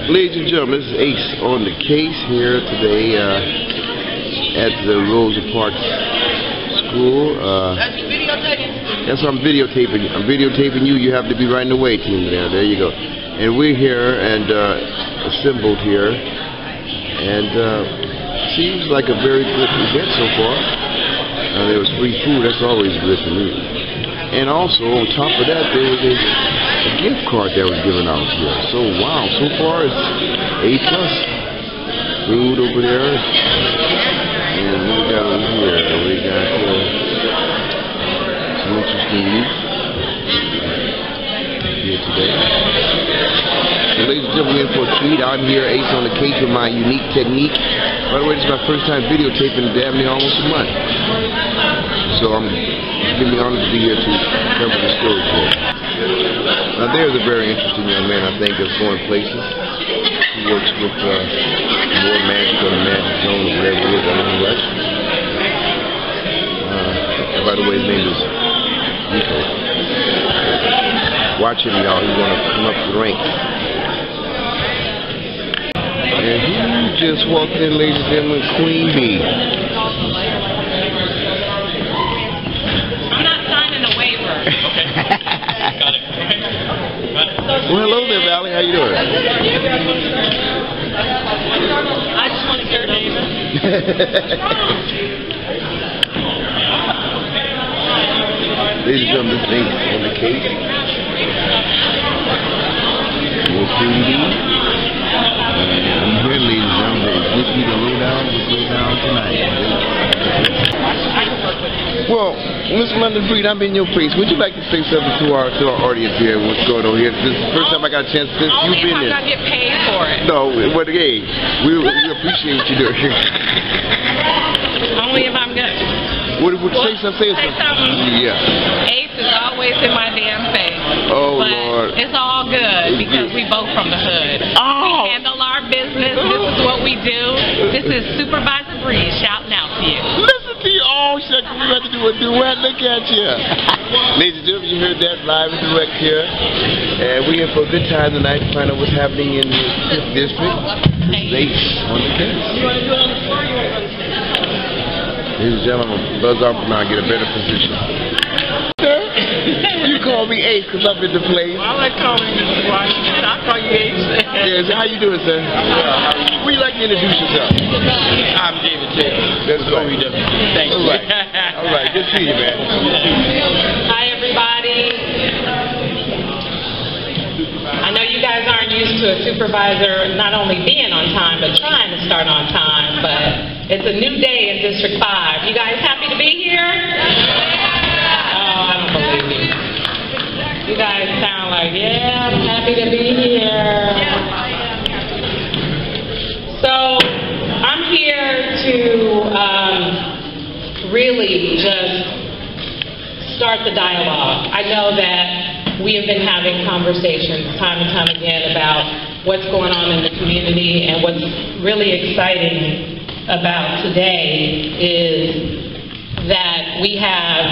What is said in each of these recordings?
Ladies and gentlemen, this is Ace on the case here today at the Rosa Parks School. That's why I'm videotaping. I'm videotaping you. You have to be right in the way, team. There you go. And we're here and assembled here, and seems like a very good event so far. There was free food. That's always good to me. And also on top of that, there was a gift card that was given out here. So wow, so far it's A+. Food over there. And what we got over here? We got some interesting news here today. So ladies and gentlemen, in for a treat. I'm here, Ace on the case, with my unique technique. By the way, this is my first time videotaping in damn near almost a month. So I'm really honored to be here to cover the story for you. Now there's a very interesting young man, I think, that's going places. He works with more magic on the magic zone or whatever it is, I don't know what. By the way, his name is Nico. Watch him, y'all. He's going to come up the ranks. And who just walked in, ladies and gentlemen? Queen Bee. I'm not signing a waiver. Okay. Got it. Well, hello there, Valley. How you doing? I just want to hear your name. Ladies and gentlemen, this thing on the case. More Queen Bee. I'm here, ladies and gentlemen, to give you the lowdown. What's going down tonight? Well, Mr. London Breed, I'm in your face. Would you like to say something to our audience here? What's going on here? This is the first time I got a chance since you've been in. Only if I'm gonna get paid for it. No, but hey, we appreciate what you do. Only if I'm good. Say something. Yeah. Ace is always in my damn face. Oh, but Lord. It's all good because we both from the hood. Oh. We handle our business. This is what we do. This is Supervisor Breed shouting out to you. Listen to you. Oh, shit. We about to do a duet. Look at you. Ladies and gentlemen, you heard that live and direct here. And we're here for a good time tonight to find out what's happening in the 5th District. This is Ace on the case. You want to do it on the floor or you want to run the stage? Ladies and gentlemen, buzz off now and get a better position. Sir, you call me Ace because I'm in the place. Well, I like calling you Mr. Washington. I call you Ace. Yes, how you doing, sir? Would you like to introduce yourself? I'm David Taylor. That's right. Thank you. All right. All right. Good to see you, man. Hi, everybody. I know you guys aren't used to a supervisor not only being on time, but trying to start on time, but it's a new day in District 5. You guys happy to be here? Oh, I don't believe you. You guys sound like, yeah, I'm happy to be here. So, I'm here to really just start the dialogue. I know that we have been having conversations time and time again about what's going on in the community, and what's really exciting about today is that we have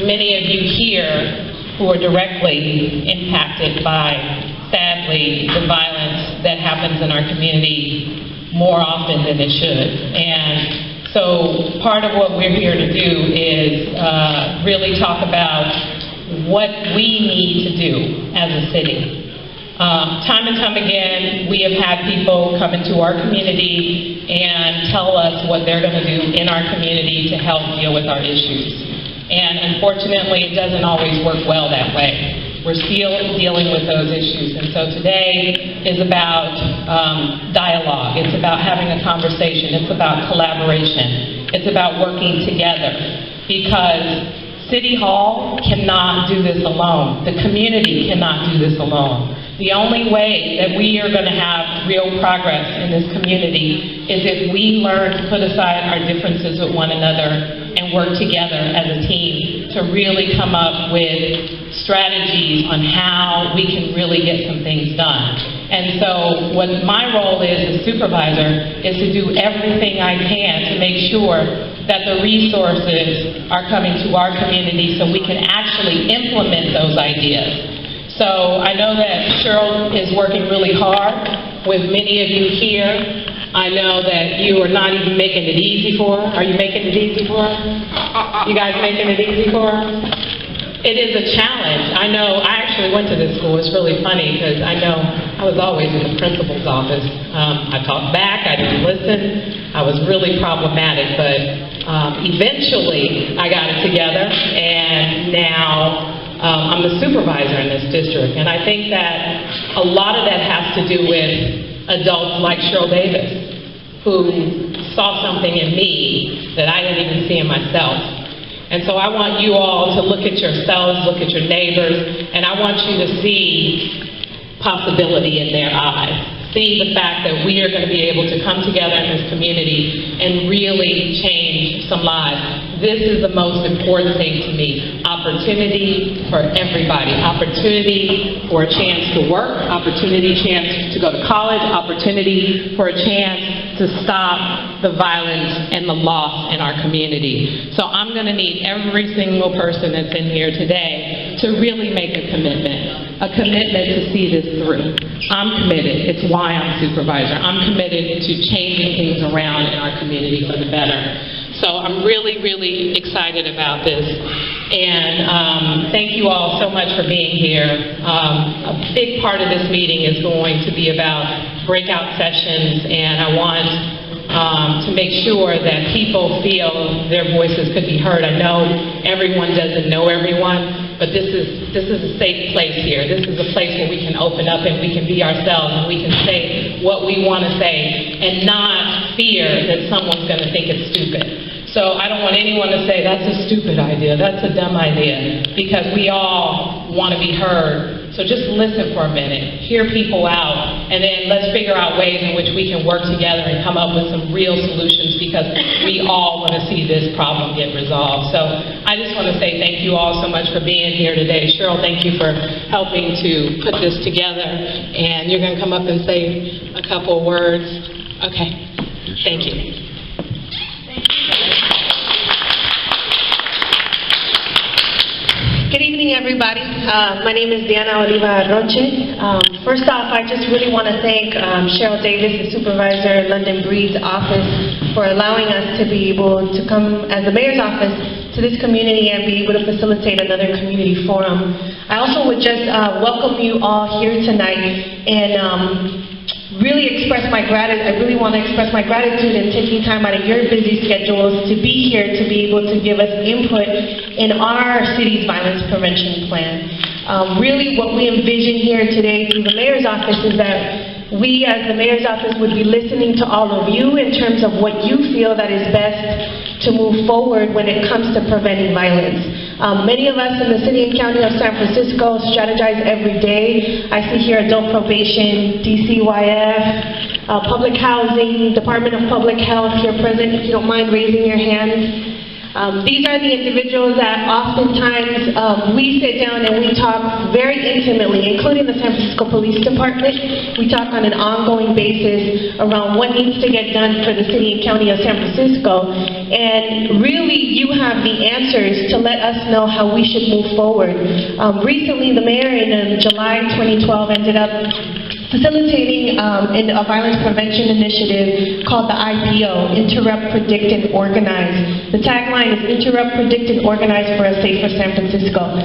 many of you here who are directly impacted by, sadly, the violence that happens in our community more often than it should. And so part of what we're here to do is really talk about what we need to do as a city. Time and time again, we have had people come into our community and tell us what they're going to do in our community to help deal with our issues. And unfortunately, it doesn't always work well that way. We're still dealing with those issues. And so today is about dialogue. It's about having a conversation. It's about collaboration. It's about working together. Because City Hall cannot do this alone. The community cannot do this alone. The only way that we are going to have real progress in this community is if we learn to put aside our differences with one another and work together as a team to really come up with strategies on how we can really get some things done. And so what my role is as supervisor is to do everything I can to make sure that the resources are coming to our community so we can actually implement those ideas. So I know that Cheryl is working really hard with many of you here. I know that you are not even making it easy for her. Are you making it easy for her? You guys making it easy for her? It is a challenge. I know, I actually went to this school. It's really funny because I know I was always in the principal's office. I talked back, I didn't listen. I was really problematic, but eventually I got it together, and now I'm the supervisor in this district. And I think that a lot of that has to do with adults like Cheryl Davis, who saw something in me that I didn't even see in myself. And so I want you all to look at yourselves, look at your neighbors, and I want you to see possibility in their eyes. See the fact that we are going to be able to come together in this community and really change some lives. This is the most important thing to me. Opportunity for everybody. Opportunity for a chance to work, opportunity chance to go to college, opportunity for a chance to stop the violence and the loss in our community. So I'm going to need every single person that's in here today to really make a commitment to see this through. I'm committed. It's why I'm supervisor. I'm committed to changing things around in our community for the better. So I'm really, really excited about this. And thank you all so much for being here. A big part of this meeting is going to be about breakout sessions, and I want to make sure that people feel their voices could be heard. I know everyone doesn't know everyone, but this is a safe place here. This is a place where we can open up and we can be ourselves and we can say what we want to say and not fear that someone's going to think it's stupid. So I don't want anyone to say, that's a stupid idea, that's a dumb idea, because we all want to be heard. So just listen for a minute, hear people out, and then let's figure out ways in which we can work together and come up with some real solutions, because we all want to see this problem get resolved. So I just want to say thank you all so much for being here today. Cheryl, thank you for helping to put this together, and you're going to come up and say a couple of words. Okay, thank you. Good evening, everybody. My name is Diana Oliva Roche. First off, I just really want to thank Cheryl Davis, the supervisor at London Breed's office, for allowing us to be able to come as the mayor's office to this community and be able to facilitate another community forum. I also would just welcome you all here tonight and really express my gratitude. I really want to express my gratitude in taking time out of your busy schedules to be here to be able to give us input in our city's violence prevention plan. Really what we envision here today through the mayor's office is that we as the mayor's office would be listening to all of you in terms of what you feel that is best to move forward when it comes to preventing violence. Many of us in the city and county of San Francisco strategize every day. I see here adult probation, DCYF, public housing, Department of Public Health here present, if you don't mind raising your hands. These are the individuals that oftentimes we sit down and we talk very intimately, including the San Francisco Police Department. We talk on an ongoing basis around what needs to get done for the city and county of San Francisco. And really, you have the answers to let us know how we should move forward. Recently, the mayor in July 2012 ended up facilitating in a violence prevention initiative called the IPO, Interrupt, Predict, and Organize. The tagline is Interrupt, Predict, and Organize for a Safer San Francisco.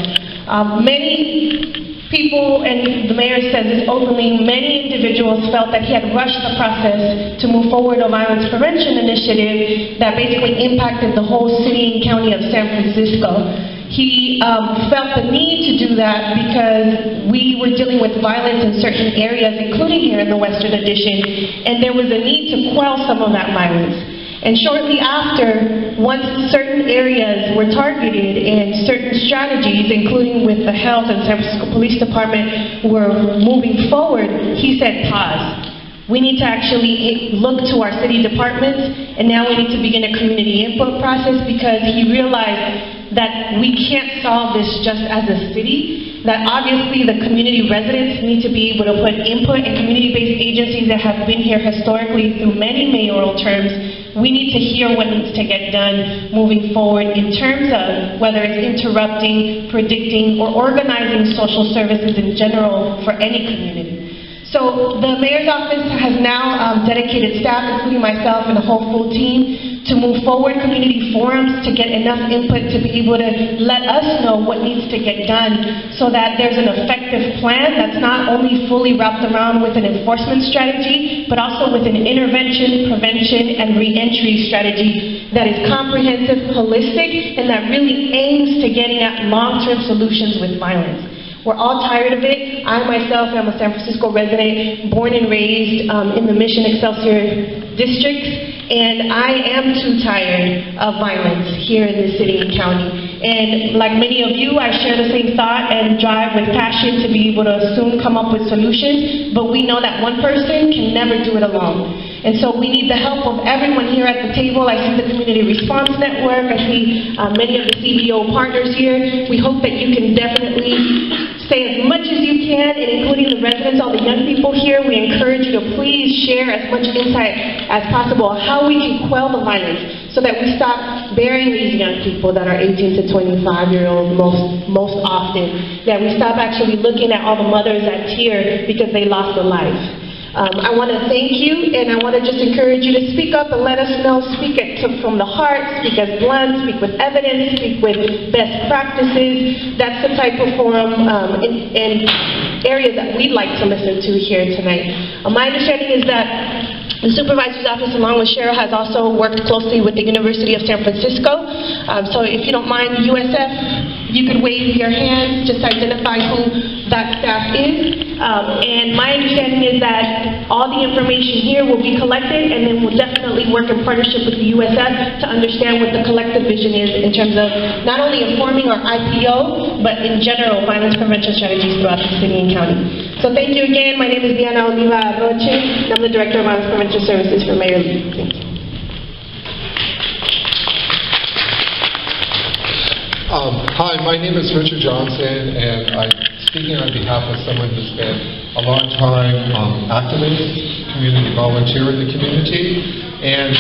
Many people, and the mayor says this openly, many individuals felt that he had rushed the process to move forward a violence prevention initiative that basically impacted the whole city and county of San Francisco. He felt the need to do that because we were dealing with violence in certain areas, including here in the Western Addition, and there was a need to quell some of that violence. And shortly after, once certain areas were targeted and certain strategies, including with the health and San Francisco Police Department, were moving forward, he said, pause. We need to actually look to our city departments, and now we need to begin a community input process, because he realized that we can't solve this just as a city, that obviously the community residents need to be able to put input, and community-based agencies that have been here historically through many mayoral terms we need to hear what needs to get done moving forward in terms of whether it's interrupting, predicting, or organizing social services in general for any community. So the mayor's office has now dedicated staff, including myself and a whole full team, to move forward community forums to get enough input to be able to let us know what needs to get done so that there's an effective plan that's not only fully wrapped around with an enforcement strategy, but also with an intervention, prevention, and reentry strategy that is comprehensive, holistic, and that really aims to getting at long-term solutions with violence. We're all tired of it. I myself am a San Francisco resident, born and raised in the Mission Excelsior districts, and I am too tired of violence here in the city and county. And like many of you, I share the same thought and drive with passion to be able to soon come up with solutions, but we know that one person can never do it alone. And so we need the help of everyone here at the table. I see the Community Response Network. I see many of the CBO partners here. We hope that you can definitely say as much as you can, and including the residents, all the young people here, we encourage you to please share as much insight as possible on how we can quell the violence so that we stop burying these young people that are 18 to 25-year-olds most often, that we stop actually looking at all the mothers that tear because they lost a life. I want to thank you, and I want to just encourage you to speak up and let us know. Speak it from the heart, speak as blunt, speak with evidence, speak with best practices. That's the type of forum and area that we'd like to listen to here tonight. My understanding is that the Supervisor's Office, along with Cheryl, has also worked closely with the University of San Francisco. So if you don't mind, USF, you could wave your hands, just identify who that staff is. And my understanding is that all the information here will be collected, and then we'll definitely work in partnership with the USF to understand what the collective vision is in terms of not only informing our IPO, but in general, violence prevention strategies throughout the city and county. So thank you again. My name is Diana Oliva Arroche, and I'm the Director of Violence Prevention Services for Mayor Lee. Thank you. Hi, my name is Richard Johnson, and I'm speaking on behalf of someone who's been a long-time activist, community volunteer in the community, and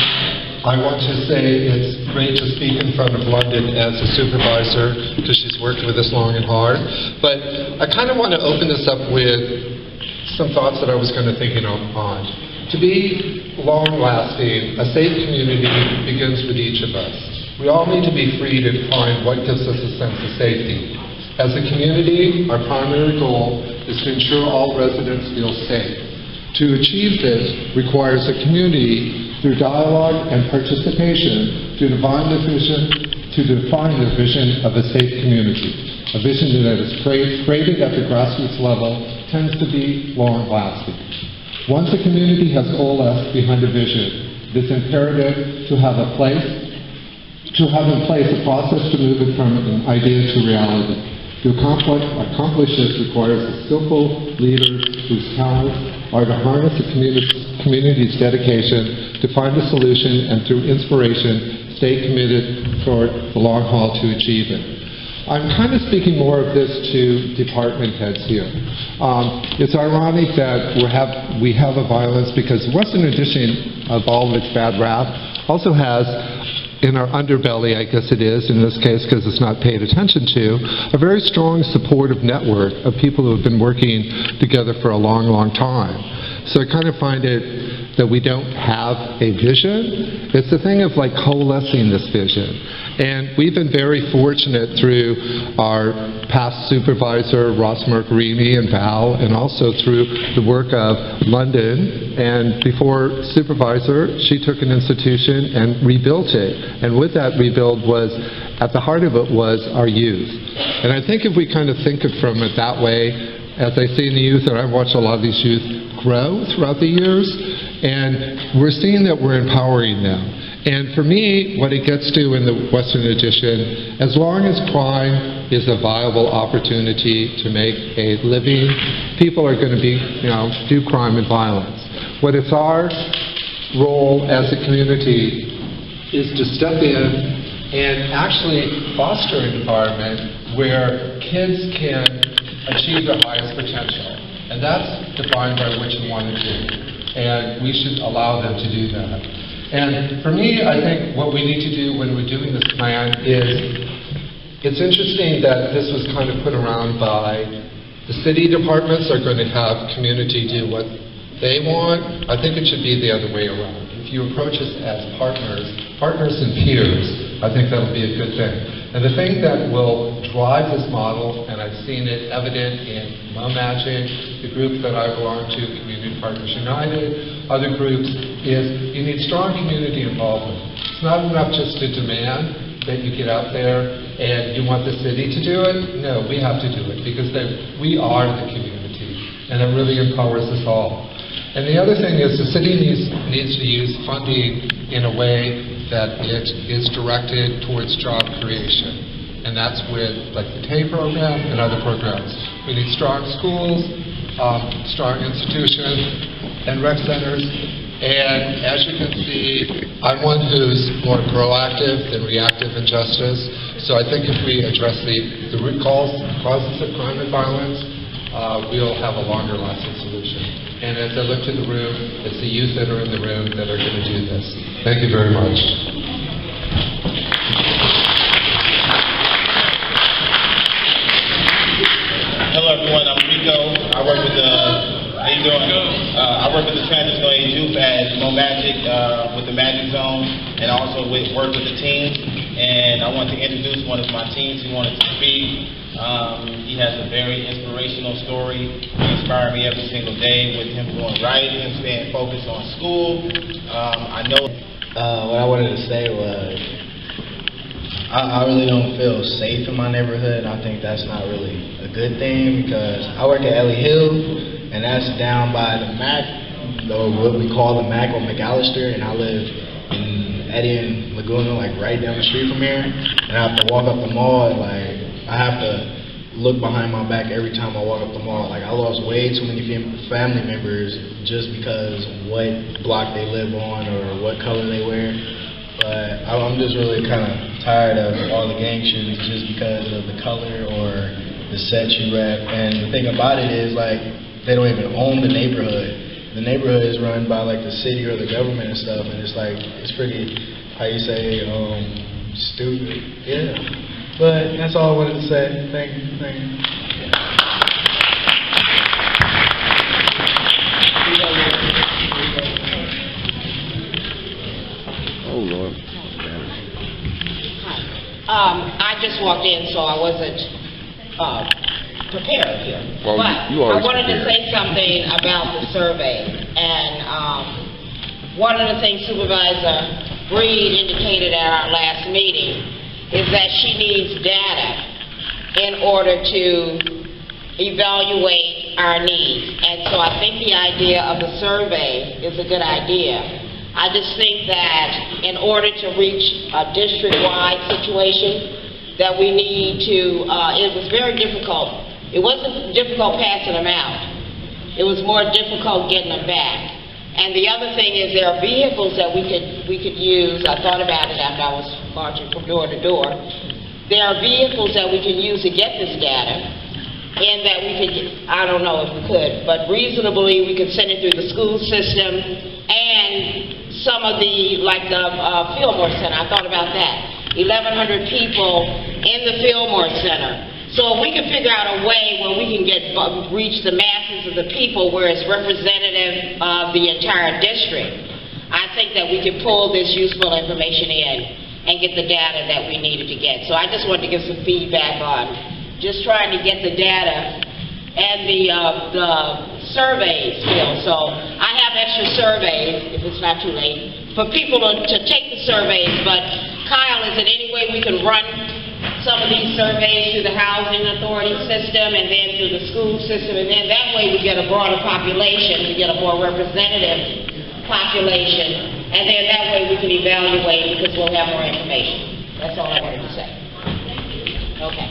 I want to say it's great to speak in front of London as a supervisor because she's worked with us long and hard, but I kind of want to open this up with some thoughts that I was kind of thinking on. To be long-lasting, a safe community begins with each of us. We all need to be free to define what gives us a sense of safety. As a community, our primary goal is to ensure all residents feel safe. To achieve this requires a community, through dialogue and participation, to define the vision of a safe community. A vision that is created at the grassroots level tends to be long-lasting. Once a community has coalesced behind a vision, it is imperative to have in place a process to move it from an idea to reality. To accomplish this requires a skillful leaders whose talents are to harness the community's dedication to find a solution and through inspiration stay committed toward the long haul to achieve it. I'm kind of speaking more of this to department heads here. It's ironic that we have a violence because the Western Addition, of all of its bad rap, also has in our underbelly, I guess it is, in this case because it's not paid attention to, a very strong supportive network of people who have been working together for a long, long time. So I kind of find it that we don't have a vision. It's the thing of like coalescing this vision. And we've been very fortunate through our past supervisor, Ross Mercarimi and Val, and also through the work of London. And before supervisor, she took an institution and rebuilt it. And with that rebuild was, at the heart of it was our youth. And I think if we kind of think of from it that way, as I see in the youth, and I've watched a lot of these youth grow throughout the years, and we're seeing that we're empowering them. And for me, what it gets to in the Western Addition, as long as crime is a viable opportunity to make a living, people are going to be, do crime and violence. What it's our role as a community is to step in and actually foster an environment where kids can achieve their highest potential. And that's defined by what you want to do. And we should allow them to do that. And for me, I think what we need to do when we're doing this plan is, it's interesting that this was kind of put around by the city departments are going to have community do what they want. I think it should be the other way around. If you approach us as partners and peers, I think that'll be a good thing. And the thing that will drive this model, and I've seen it evident in MoMagic, the group that I belong to, Community Partners United, other groups, is you need strong community involvement. It's not enough just to demand that you get out there and you want the city to do it. No, we have to do it because we are the community, and it really empowers us all. And the other thing is the city needs to use funding in a way that it is directed towards job creation. And that's with like the TAY program and other programs. We need strong schools, strong institutions, and rec centers. And as you can see, I'm one who's more proactive than reactive in justice. So I think if we address the root causes of crime and violence, we'll have a longer lasting solution. And as I look to the room, it's the youth that are in the room that are going to do this. Thank you very much. Hello everyone, I'm Rico. I work with how you doing? I work with the Transitional Age Youth at MoMagic with the Magic Zone, and also work with the teams. And I want to introduce one of my teams who wanted to speak. He has a very inspirational story. He inspired me every single day with him doing right, him staying focused on school. I know what I wanted to say was I really don't feel safe in my neighborhood. I think that's not really a good thing because I work at Ellie Hill, and that's down by the MAC, or what we call the MAC on McAllister, and I live in Eddy and Laguna, like right down the street from here, and I have to walk up the mall, and like I have to look behind my back every time I walk up the mall. Like I lost way too many family members just because what block they live on or what color they wear. But I'm just really kind of tired of all the gang shootings just because of the color or the set you rep. And the thing about it is like they don't even own the neighborhood. The neighborhood is run by like the city or the government and stuff, and it's like it's pretty, how you say, stupid. Yeah. But that's all I wanted to say. Thank you. Thank you. Oh, Lord. I just walked in, so I wasn't prepared here. Well, but you I always wanted to prepared. say something about the survey. And one of the things Supervisor Breed indicated at our last meeting is that she needs data in order to evaluate our needs. And so I think the idea of the survey is a good idea. I just think that in order to reach a district-wide situation, that we need to, it was very difficult. It wasn't difficult passing them out. It was more difficult getting them back. And the other thing is there are vehicles that we could use. I thought about it after I was marching from door to door. There are vehicles that we can use to get this data, and that we could, I don't know if we could, but reasonably we could send it through the school system and some of the, like the Fillmore Center. I thought about that. 1,100 people in the Fillmore Center. So if we can figure out a way where we can reach the masses of the people where it's representative of the entire district, I think that we can pull this useful information in and get the data that we needed to get. So I just wanted to give some feedback on just trying to get the data and the surveys filled. So I have extra surveys, if it's not too late, for people to take the surveys. But Kyle, is there any way we can run some of these surveys through the housing authority system and then through the school system, and then that way we get a broader population, we get a more representative population, and then that way we can evaluate because we'll have more information. That's all I wanted to say. Okay.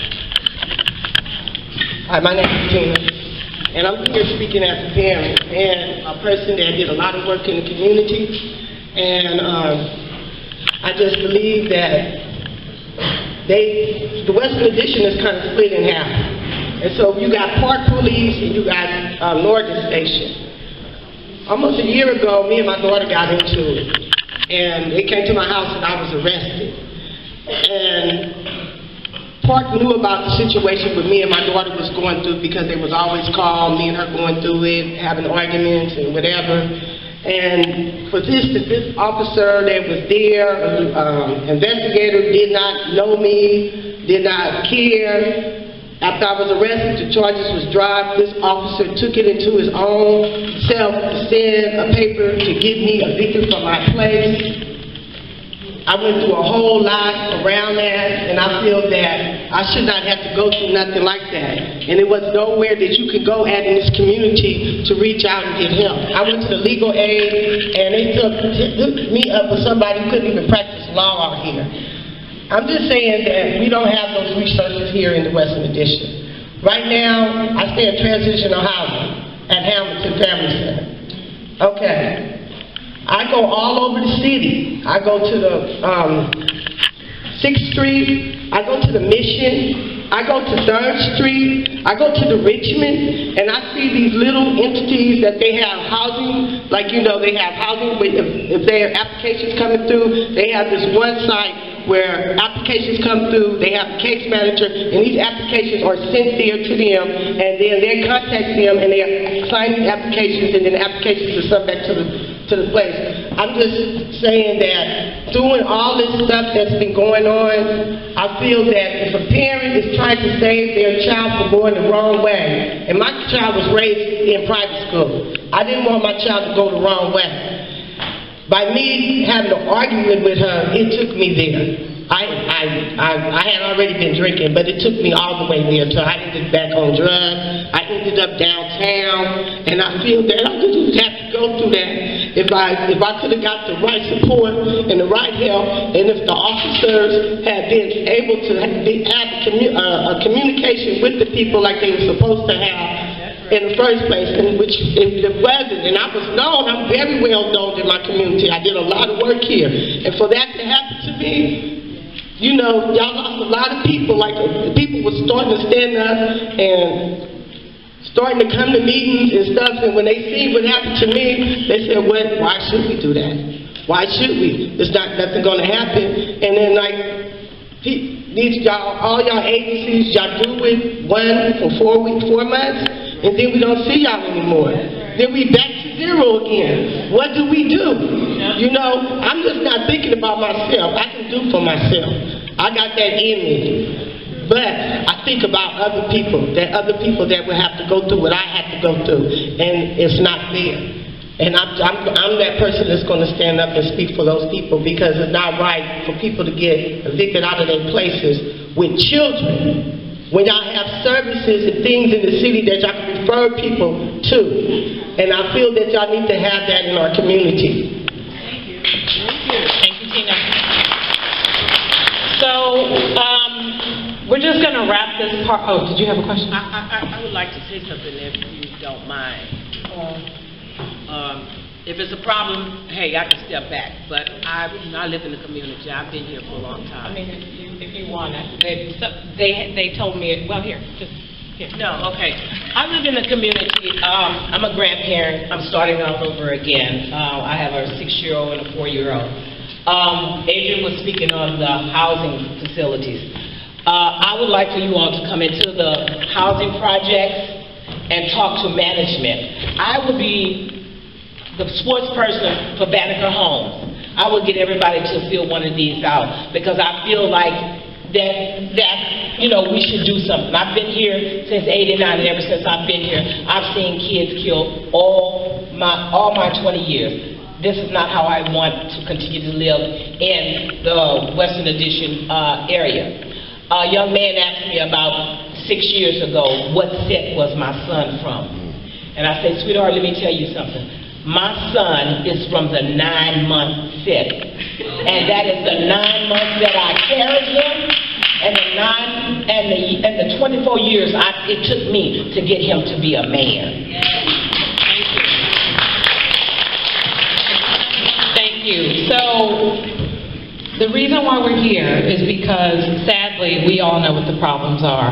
Hi, my name is Tina, and I'm here speaking as a parent and a person that did a lot of work in the community, and I just believe that the Western Addition is kind of split in half. And so you got Park Police and you got Northern Station. Almost a year ago, me and my daughter got into it. and they came to my house and I was arrested. And Park knew about the situation with me and my daughter was going through because they was always called, me and her going through it, having arguments and whatever. And for this officer that was there, investigator, did not know me, did not care. After I was arrested, the charges was dropped. This officer took it into his own self to send a paper to get me evicted from my place. I went through a whole lot around that, and I feel that I should not have to go through nothing like that. And it was nowhere that you could go at in this community to reach out and get help. I went to the legal aid, and they hooked me up with somebody who couldn't even practice law out here. I'm just saying that we don't have those resources here in the Western Addition. Right now, I stay in transitional housing at Hamilton Family Center. Okay. I go all over the city. I go to the 6th Street. I go to the Mission. I go to 3rd Street. I go to the Richmond. And I see these little entities that they have housing. Like, you know, they have housing. If their applications coming through, they have this one site where applications come through, they have a case manager, and these applications are sent there to them, and then they contact them, and they sign the applications, and then the applications are sent back to the place. I'm just saying that doing all this stuff that's been going on, I feel that if a parent is trying to save their child from going the wrong way, and my child was raised in private school, I didn't want my child to go the wrong way. By me having an argument with her, it took me there. I had already been drinking, but it took me all the way there until I ended back on drugs. I ended up downtown, and I feel that I didn't have to go through that if I could have got the right support and the right help, and if the officers had been able to have a communication with the people like they were supposed to have in the first place, in which it wasn't. And I was known, I'm very well known in my community. I did a lot of work here. And for that to happen to me, you know, y'all lost a lot of people. Like, the people were starting to stand up and starting to come to meetings and stuff. And when they see what happened to me, they said, well, why should we do that? Why should we? There's nothing going to happen. And then, like, all y'all agencies, y'all do it 1 for 4 months. And then we don't see y'all anymore. Then we back to zero again. What do we do? You know, I'm just not thinking about myself. I can do for myself. I got that in me. But I think about other people that will have to go through what I had to go through. And it's not fair. And I'm that person that's going to stand up and speak for those people, because it's not right for people to get evicted out of their places with children, when y'all have services and things in the city that y'all can refer people to. And I feel that y'all need to have that in our community. Thank you. Thank you, Tina. So, we're just going to wrap this part. Oh, did you have a question? I would like to say something if you don't mind. If it's a problem, hey, I can step back. But I live in the community. I've been here for a long time. I mean, if you want to. They told me, well, here, just here. No, okay. I live in the community. I'm a grandparent. I'm starting all over again. I have a 6-year-old and a 4-year-old. Adrian was speaking on the housing facilities. I would like for you all to come into the housing projects and talk to management. I would be the sports person for Banneker Homes. I would get everybody to fill one of these out, because I feel like that you know, we should do something. I've been here since '89, and ever since I've been here, I've seen kids killed all my 20 years. This is not how I want to continue to live in the Western Addition area. A young man asked me about 6 years ago, what set was my son from? And I said, sweetheart, let me tell you something. My son is from the 9-month set. And that is the 9 months that I carried him, and the 24 years it took me to get him to be a man. Thank you. So, the reason why we're here is because, sadly, we all know what the problems are.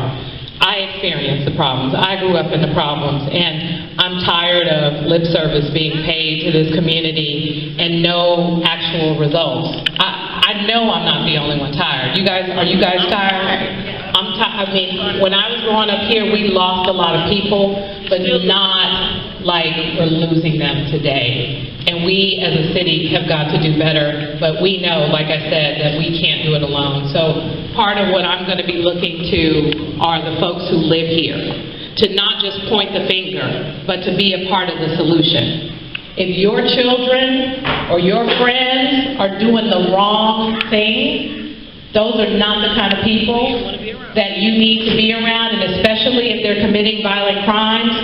I experienced the problems. I grew up in the problems, and I'm tired of lip service being paid to this community and no actual results. I know I'm not the only one tired. Are you guys tired? I mean, when I was growing up here, we lost a lot of people, but not like we're losing them today. And we, as a city, have got to do better, but we know, like I said, that we can't do it alone. So part of what I'm going to be looking to are the folks who live here, to not just point the finger, but to be a part of the solution. If your children or your friends are doing the wrong thing, those are not the kind of people that you need to be around, and especially if they're committing violent crimes,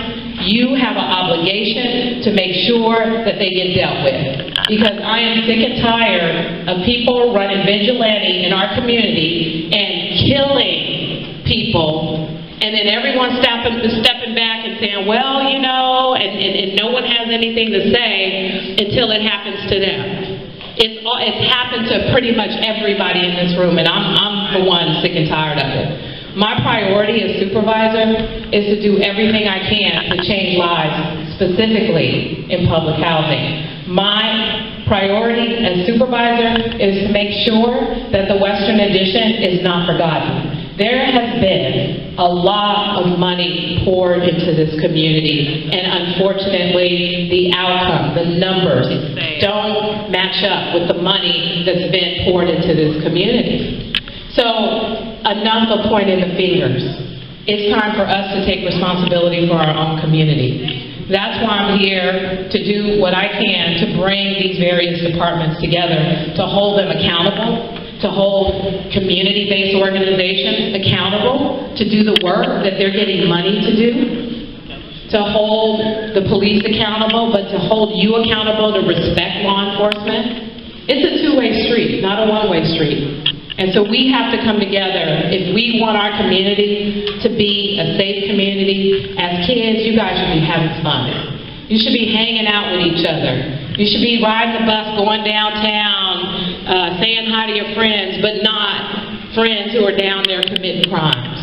you have an obligation to make sure that they get dealt with. Because I am sick and tired of people running vigilante in our community and killing people, and then everyone stepping back and saying, well, you know, and no one has anything to say until it happens to them. It's happened to pretty much everybody in this room, and I'm the one sick and tired of it. My priority as supervisor is to do everything I can to change lives, specifically in public housing. My priority as supervisor is to make sure that the Western Addition is not forgotten. There has been a lot of money poured into this community, and unfortunately, the outcome, the numbers, don't match up with the money that's been poured into this community. So, enough of pointing the fingers. It's time for us to take responsibility for our own community. That's why I'm here to do what I can to bring these various departments together, to hold them accountable, to hold community-based organizations accountable, to do the work that they're getting money to do, to hold the police accountable, but to hold you accountable to respect law enforcement. It's a two-way street, not a one-way street. And so we have to come together if we want our community to be a safe community. As kids, you guys should be having fun. You should be hanging out with each other. You should be riding the bus, going downtown, saying hi to your friends, but not friends who are down there committing crimes.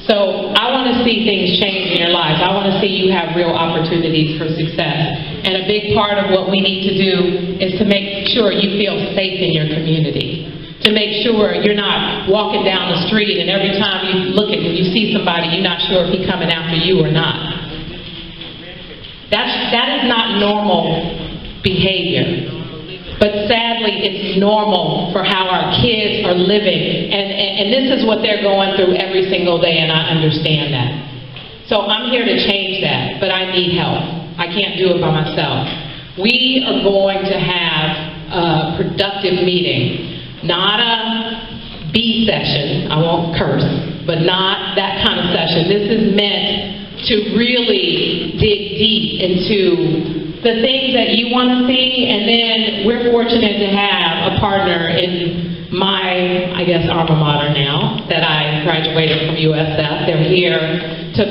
So I want to see things change in your lives. I want to see you have real opportunities for success. And a big part of what we need to do is to make sure you feel safe in your community. To make sure you're not walking down the street and every time you look at and you see somebody, you're not sure if he's coming after you or not. That is not normal behavior. But sadly, it's normal for how our kids are living. And this is what they're going through every single day, and I understand that. So I'm here to change that, but I need help. I can't do it by myself. We are going to have a productive meeting. Not a B session, I won't curse, but not that kind of session. This is meant to really dig deep into the things that you want to see, and then we're fortunate to have a partner in my, I guess, alma mater now, that I graduated from USF. They're here to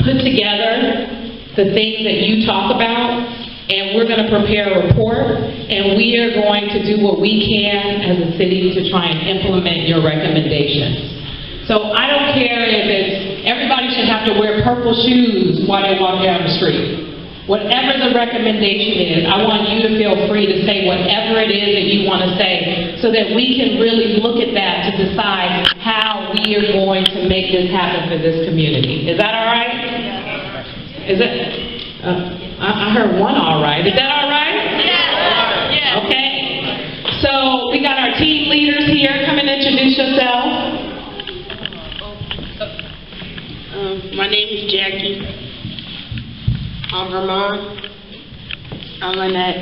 put together the things that you talk about, and we're going to prepare a report, and we are going to do what we can as a city to try and implement your recommendations. So I don't care if it's, everybody should have to wear purple shoes while they walk down the street. Whatever the recommendation is, I want you to feel free to say whatever it is that you want to say, so that we can really look at that to decide how we are going to make this happen for this community. Is that all right? Is it? I heard one all right. Is that all right? Yeah. Okay. So we got our team leaders here. Come and introduce yourself. My name is Jackie. I'm Vermont. I'm Lynette.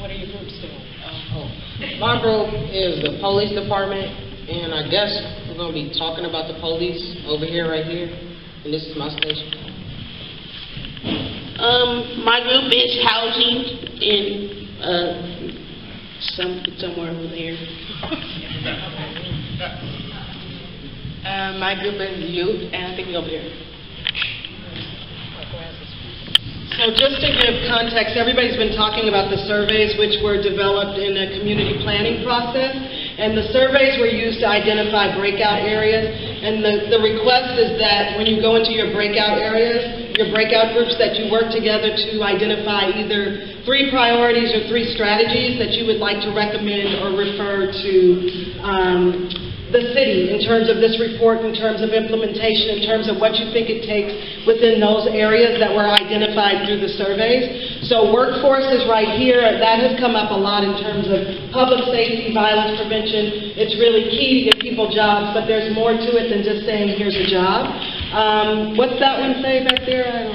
What are your groups doing? My group is the police department, and I guess we're going to be talking about the police over here, right here, and this is my station. My group is housing in somewhere over there. My group is youth, and I think over there. So just to give context, everybody's been talking about the surveys which were developed in a community planning process. And the surveys were used to identify breakout areas. And the request is that when you go into your breakout areas, your breakout groups, that you work together to identify either 3 priorities or 3 strategies that you would like to recommend or refer to the city in terms of this report, in terms of implementation, in terms of what you think it takes within those areas that were identified through the surveys. So workforce is right here. That has come up a lot in terms of public safety, violence prevention. It's really key to get people jobs, but there's more to it than just saying, here's a job. What's that one say back there?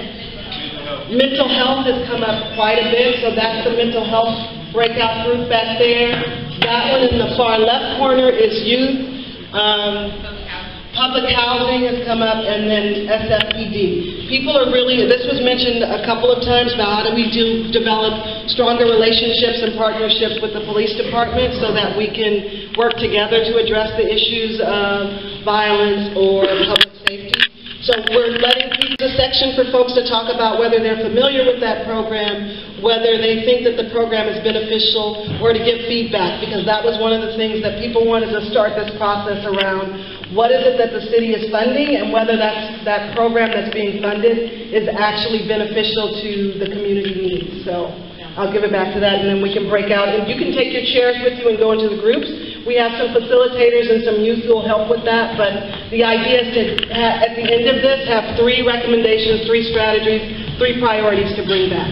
Mental health has come up quite a bit, so that's the mental health breakout group back there. That one in the far left corner is youth. Public housing has come up, and then SFPD. People are really, this was mentioned a couple of times about how do we develop stronger relationships and partnerships with the police department so that we can work together to address the issues of violence or public safety. So we're keep the section for folks to talk about whether they're familiar with that program, whether they think that the program is beneficial, or to give feedback, because that was one of the things that people wanted to start this process around. What is it that the city is funding, and whether that program that's being funded is actually beneficial to the community needs. So I'll give it back to that, and then we can break out. And you can take your chairs with you and go into the groups. We have some facilitators and some youth who will help with that, but the idea is to, at the end of this, have 3 recommendations, 3 strategies, 3 priorities to bring back.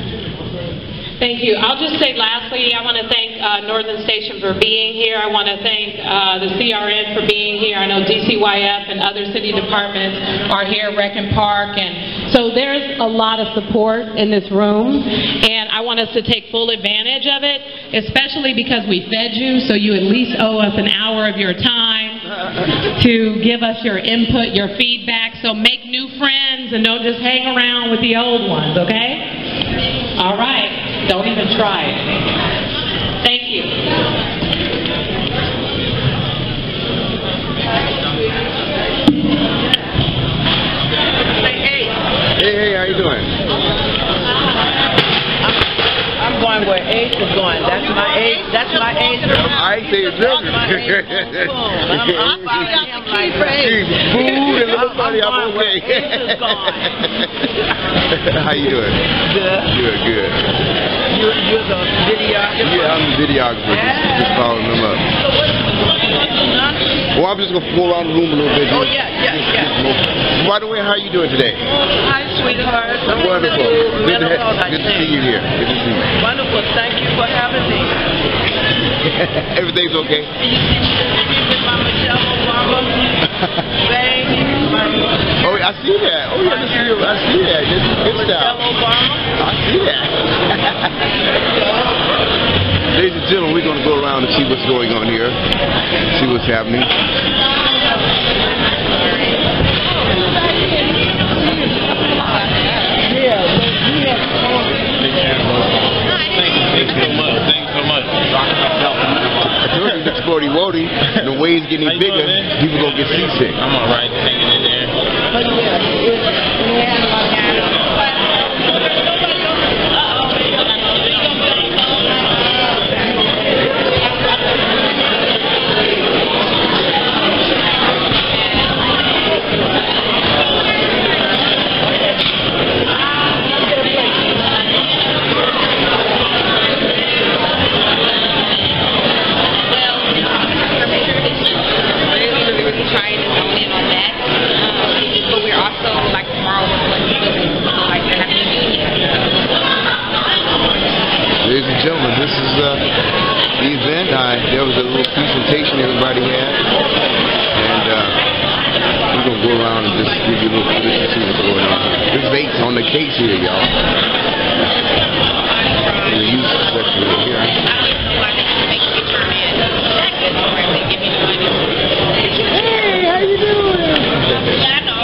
Thank you. I'll just say lastly, I want to thank Northern Station for being here. I want to thank the CRN for being here. I know DCYF and other city departments are here, Rec and Park, and so there's a lot of support in this room, and I want us to take full advantage of it, especially because we fed you, so you at least owe us an hour of your time to give us your input, your feedback. So make new friends and don't just hang around with the old ones, okay? All right. Don't even try it. Thank you. Hey, how you doing? I'm going where Ace is going. That's my age. That's my age. I say it's different. I'm following him like food and little money. I'm okay. Ace is gone. How you doing? Good. Good. You're the videographer? Yeah, I'm the videographer. Just following them up. So what are you going to do now? Well, I'm just going to go around the room a little bit. Oh, yeah. By the way, how are you doing today? Hi, sweetheart. Wonderful. Good to see you here. Good to see you. Wonderful. Thank you for having me. Everything's okay? You see me with my Michelle Obama bang. Oh, I see that. Oh, yeah, I see that. This is good stuff. Michelle Obama. I see that. Ladies and gentlemen, we're going to go around and see what's going on here, see what's happening. Thank you so much. I told you, it's Sporty Wody, and the waves getting bigger, people going to get seasick. I'm all right, hanging in there. Ladies and gentlemen, this is the event. There was a little presentation everybody had, and we're going to go around and just give you a little footage to see what's going on. This is 8 on the case here, y'all. The youth section right here. Hey, how you doing? Yeah, I know.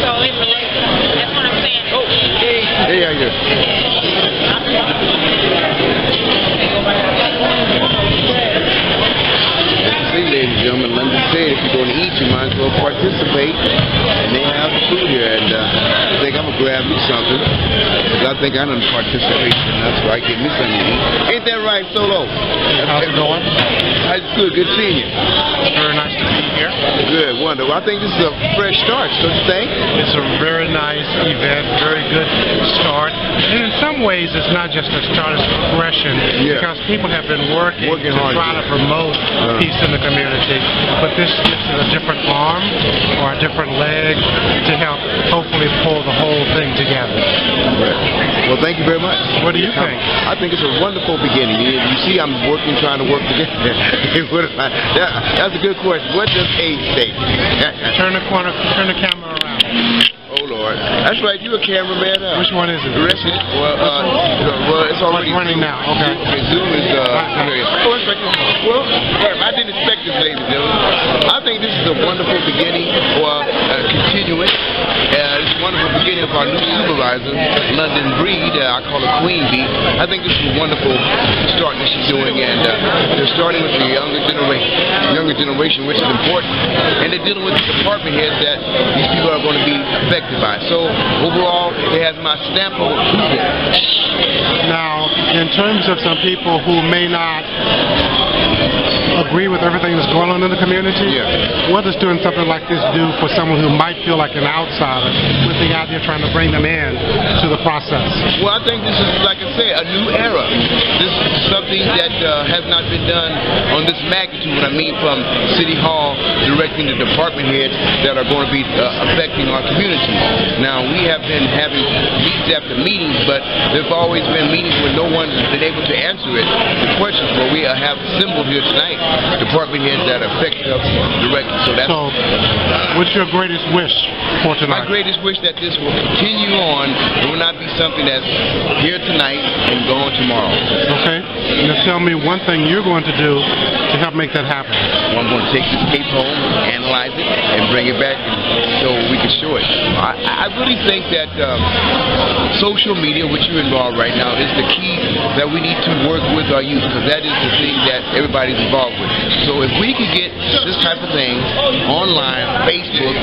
So it relates. That's what I'm saying. Oh, hey, how you doing? See, ladies and gentlemen, London said if you're going to eat, you might as well participate. And they have food here, and I think I'm a grab me something. 'Cause I think I done participate enough, so I get me something to eat. Ain't that right, Solo? How's it going? It's good. Good seeing you. Very nice to be here. Good, wonderful. I think this is a fresh start, don't you think? It's a very nice event, very good start. And in some ways, it's not just a start, it's a progression. Yeah. Because people have been working to hard. try to promote peace in the community. But this gives it a different arm or a different leg to help hopefully pull the whole thing together. Well, thank you very much. What do you think? I think it's a wonderful beginning. You see, I'm trying to work together. That's a good question. What does age say? Turn the camera around. Oh, Lord. That's right. You a cameraman. Which one is it? Well, it's already running now. Okay. Zoom is, oh, it's right. Well, I didn't expect this, ladies and gentlemen. I think this is a wonderful beginning or continuing. It's a wonderful beginning of our new supervisor, London Breed. I call her Queen Bee. I think this is a wonderful start that she's doing, and they're starting with the younger generation, which is important, and they're dealing with the department heads that these people are going to be affected by. So overall, it has my stamp of approval. Now, in terms of some people who may not agree with everything that's going on in the community, what does doing something like this do for someone who might feel like an outsider with the idea of trying to bring them in to the process? Well, I think this is, like I said, a new era. This is something that has not been done on this magnitude. What I mean from City Hall directing the department heads that are going to be affecting our community. Now, we have been having meetings after meetings, but there have always been meetings where no one has been able to answer the questions. But we have assembled here tonight department heads that affect us directly. So what's your greatest wish for tonight? My greatest wish that this will continue on. It will not be something that's here tonight and gone tomorrow. Okay. Now tell me one thing you're going to do to help make that happen. Well, I'm going to take this tape home, analyze it, and bring it back so we can show it. I really think that social media, which you're involved right now, is the key that we need to work with our youth, because that is the thing that everybody's involved with. So if we can get this type of thing online, Facebook,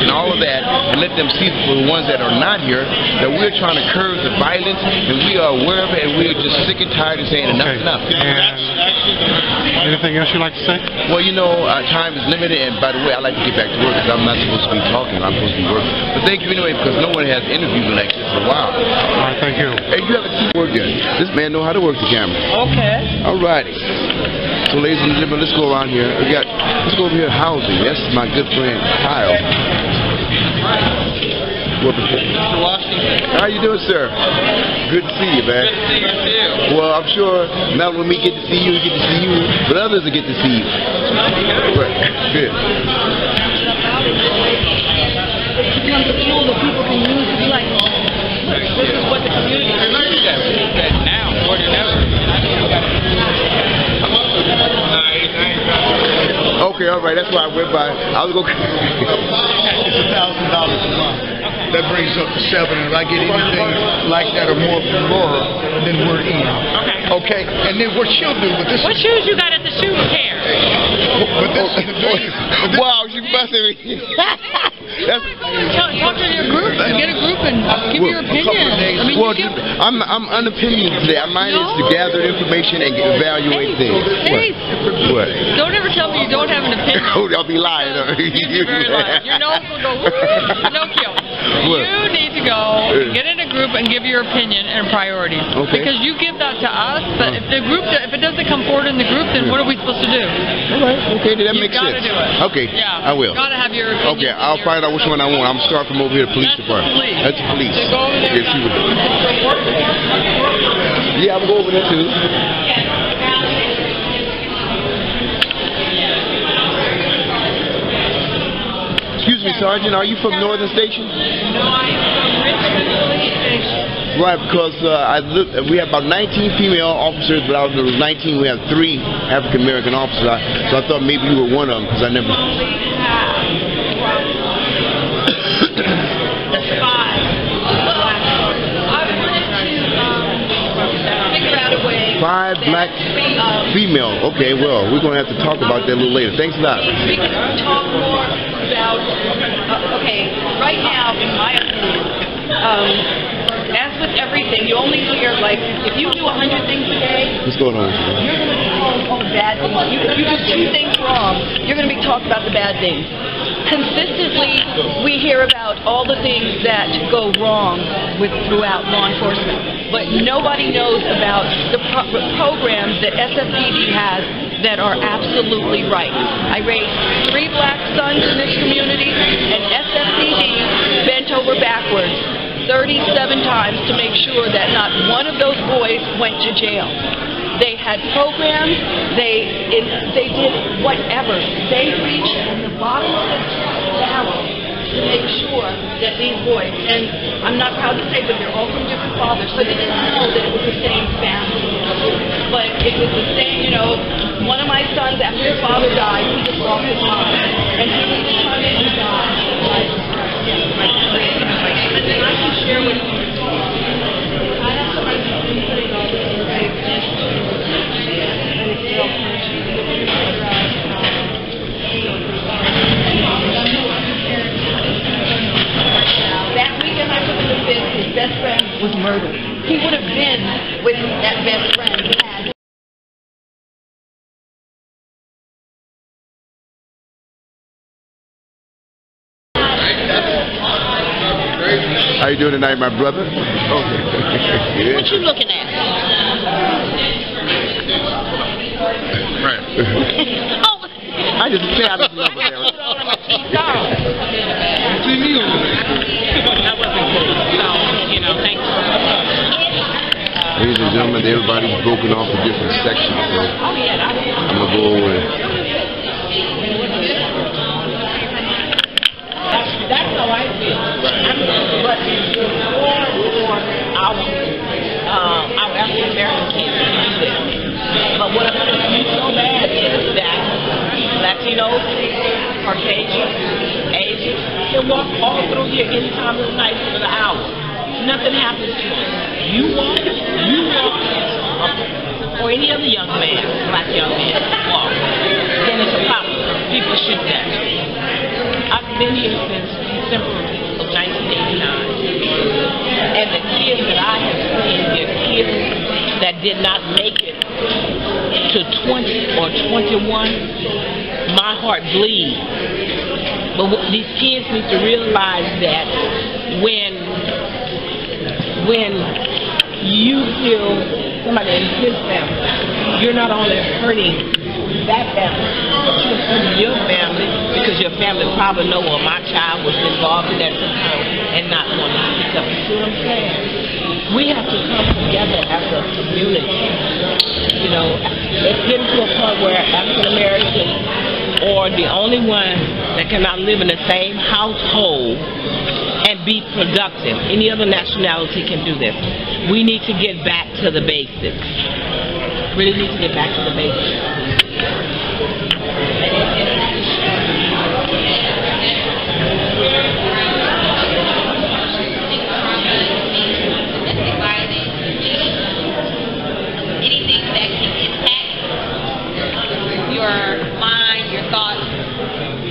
and all of that, and let them see for the ones that are not here, that we're trying to curb the violence, and we are aware of it, and we're just sick and tired of saying enough, enough. And anything else you'd like to say? Well, you know, time is limited, and by the way, I like to get back to work because I'm not supposed to be talking, I'm supposed to be working. But thank you anyway, because no one has interviewed me like this for a while. All right, thank you. Hey, you haven't seen work yet. This man know how to work the camera. Okay. All righty. So, ladies and gentlemen, let's go around here. Let's go over here, housing. That's my good friend, Kyle. Mr. Washington. How you doing, sir? Good to see you, man. Good to see you, too. Well, I'm sure not when we get to see you, we get to see you, but others will get to see you. Right. Good. It becomes a tool that people can use to be like, this is what the community can use. Now, more than ever. Okay, all right, that's why I went by. I was going to... It's $1,000 a month. That brings up to 7, and if I get anything like that or more from Laura, then we're in. Okay, and then what she'll do with this... What shoes you got at the shoe care? But this wow, she busted me. Talk to your group and get a group and give your opinion. I mean, well, I'm unopinionated today. Mine is to gather information and evaluate things. What? Don't ever tell me you don't have an opinion. I'll be lying. You're very lying. Your nose will go, Pinocchio. You need to go and get in a group and give your opinion and priorities. Okay. Because you give that to us, but if the group, if it doesn't come forward in the group, then what are we supposed to do? All right. Okay, that makes sense. You gotta do it. Okay. Yeah. I will. You gotta have your opinion. Okay, I'll find out which one I want. I'm starting from over here, the police department. That's the police. So go over there. Yeah, see what... Yeah, I'm going over there too. Excuse me, Sergeant, are you from Northern Station? No, I'm from Richmond Police Station. Right, because we have about 19 female officers, but out of those 19, we have 3 African American officers. So I thought maybe you were one of them, because I never... That's 5. I wanted to figure out a way... 5 black female. Okay, well, we're going to have to talk about that a little later. Thanks a lot. We can talk more about... okay, right now, in my opinion, as with everything, you only hear, like, if you do 100 things a day, What's going on? you're going to be told all the bad things. You do 2 things wrong, you're going to be talked about the bad things. Consistently, we hear about all the things that go wrong throughout law enforcement, but nobody knows about the programs that SFPD has that are absolutely right. I raised 3 black sons in this community, and SFPD bent over backwards 37 times to make sure that not one of those boys went to jail. They had programs, they did whatever. They reached in the bottom of the barrel to make sure that these boys, and I'm not proud to say, but they're all from different fathers, so they didn't know that it was the same family. But it was the same, you know, one of my sons, after his father died, he just lost his mom. And he was trying to die. And then I can share with you. I have somebody who's putting all this that weekend I took him to visit, his best friend was murdered. He would have been with that best friend he had. How you doing tonight, my brother? Okay. What you looking at? Right. I just say I just love it. See me over there. That wasn't good. So, you know, thanks. Ladies and gentlemen, everybody's broken off to different sections. So I'm gonna go over it. That's how I feel. But for our African American kids to do this. But what I'm so mad is that Latinos, Caucasians, Asians, can walk all through here any time of the night for the hour. Nothing happens to them. You walk, or any other young man, black young man, walk. Then it's a problem. People shoot at you. I've been here since December of 1989. And the kids that I have seen, they're kids that did not make it to 20 or 21. My heart bleeds. But these kids need to realize that when you feel somebody in his family, you're not only hurting that family, but you're hurting your family because your family probably know, well, my child was involved in that somehow and not want to speak up. You see what I'm saying? We have to come together as a community. You know, it's getting to a point where African Americans are the only ones that cannot live in the same household and be productive. Any other nationality can do this. We need to get back to the basics. Really need to get back to the basics. Anything that can impact your mind, your thoughts,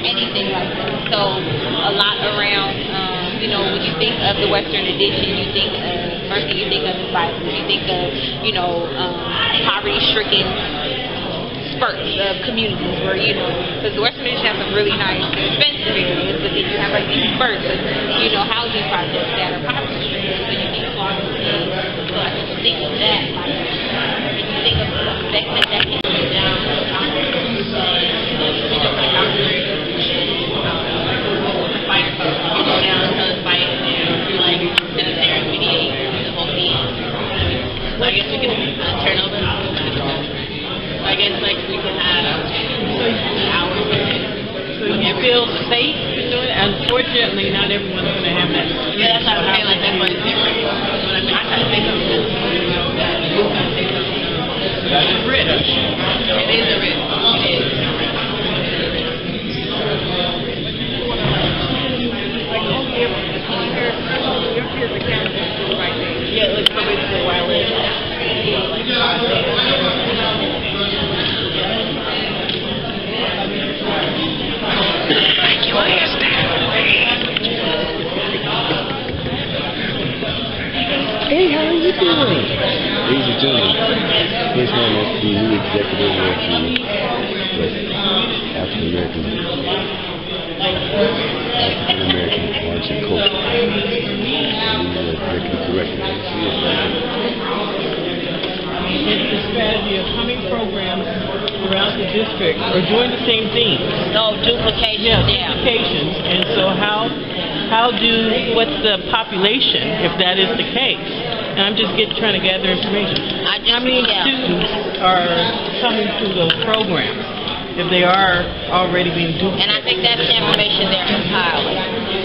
anything like that. So a lot around, you know, when you think of the Western addiction, you think of, first thing you think of is violence. You think of, you know, poverty-stricken spurts of communities where, you know, because the Western addiction has some really nice expensive areas, but then you have like these spurts of, you know, housing projects that are poverty-stricken, so you think of all these things. So I just think of that, like, when you think of the effect that can do down to the I guess we can turn over. I guess like we can have hours. So you feel safe doing it? Unfortunately, not everyone's going to have that. Yeah, that's what I'm saying. Like everyone's different. But I mean, I try to say something. It's rich. It is a rich. It is. Yeah, it looks probably the wild Thank you, I understand. Hey, how are you doing? Ladies and gentlemen, here's one of the new executive of the African American Arts and Culture. The executive director. It's the strategy of how many programs around the district are doing the same thing. No, duplication, yeah. Duplications. And so what's the population if that is the case? And I'm just trying to gather information. How many students are coming through those programs if they are already being duplicated? And I think that's the information they're compiling.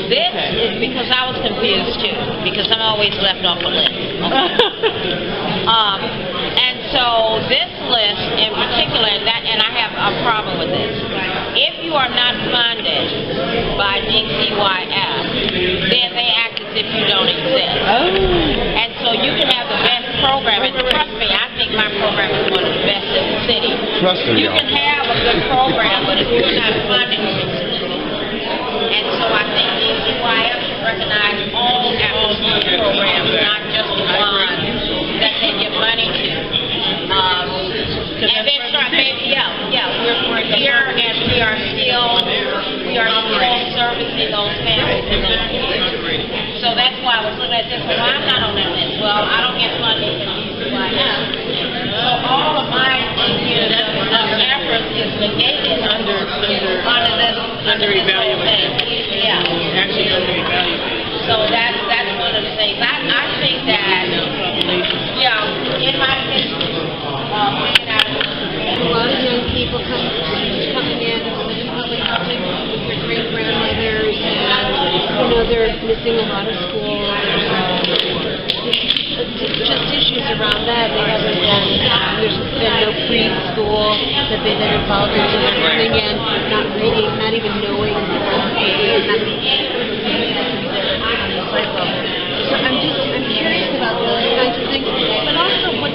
This is because I was confused too, because I'm always left off a list. And so this list in particular, and I have a problem with this. If you are not funded by DCYF, then they act as if you don't exist. And so you can have the best program, and trust me, I think my program is one of the best in the city. Trust me, you can have a good program, but if you're not funded, and so I think DCYF should recognize all after-school programs, not just the ones that they give money to. And then start maybe, we're here and we are still servicing those families in those kids. So that's why I was looking at this. Well, I'm not on that list. Well, I don't get funding from DCYF. So all of my efforts is negated under evaluation. Yeah. Actually under evaluation. So that's one of the things. I think that in my history, a lot of young people coming in public housing with their great grandmothers, and they're missing a lot of school. Just issues around that. They haven't there's been no preschool that they've been involved in, so they're coming in not reading, not even knowing So I'm curious about those kinds of things, but also what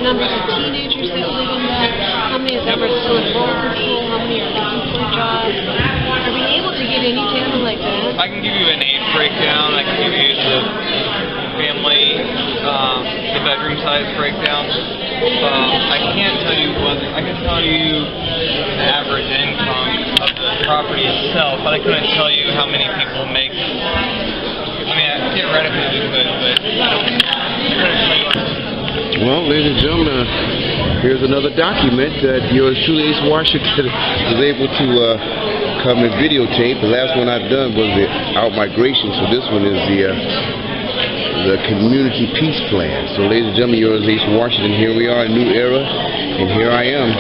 numbers of teenagers that live in that, how many of them are still involved in school, how many are looking for jobs. Are we able to get any data like that? I can give you an age breakdown. I can give you the family, the bedroom size breakdown. I can't tell you I can tell you the average income of the property itself, but I couldn't tell you how many people make. I mean, theoretically we could, but well, ladies and gentlemen, here's another document that yours truly, Ace Washington, was able to come and videotape. The last one I've done was the out-migration, so this one is the community peace plan. So, ladies and gentlemen, yours, Ace Washington. Here we are, a new era, and here I am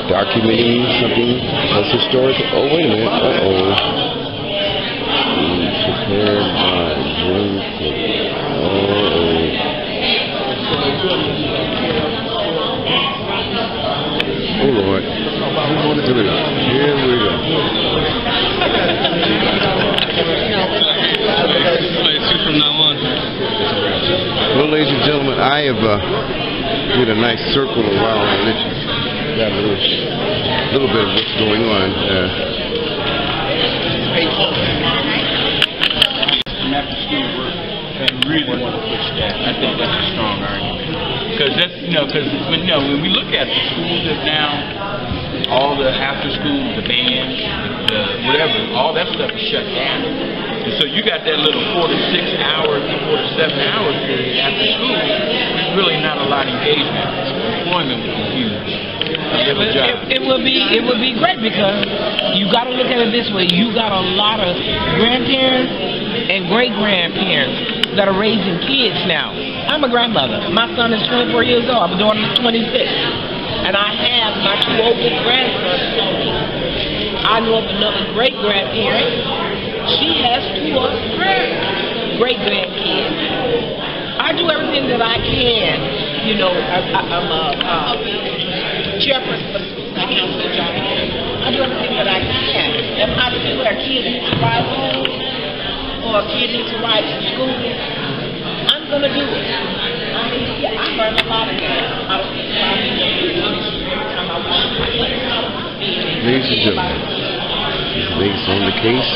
documenting something that's historical. Oh, wait a minute. Prepared by Jim Clinton. Oh, Lord. Here we go. from now on. Well, ladies and gentlemen, I have did a nice circle around and let you got a little bit of what's going on. After school work, and really want to push that. I think that's a strong argument. Because that's, when we look at the schools that now, all the after school, the band, the whatever, all that stuff is shut down. And so you got that little 4 to 6 hours, 4 to 7 hour period after school. There's really not a lot of engagement. Employment would be huge. It would be great because you got to look at it this way. You got a lot of grandparents and great-grandparents that are raising kids now. I'm a grandmother. My son is 24 years old. My daughter is 26. And I have my 2 oldest grandsons. I know of another great-grandparent. She has 2 of her great-grandkids. I do everything that I can. I'm a chairperson for the School Council of John. I do everything that I can. If I feel that a kid needs to ride home or a kid needs to ride to school, I'm going to do it. I learned a lot of that. Ladies and gentlemen, based on the case,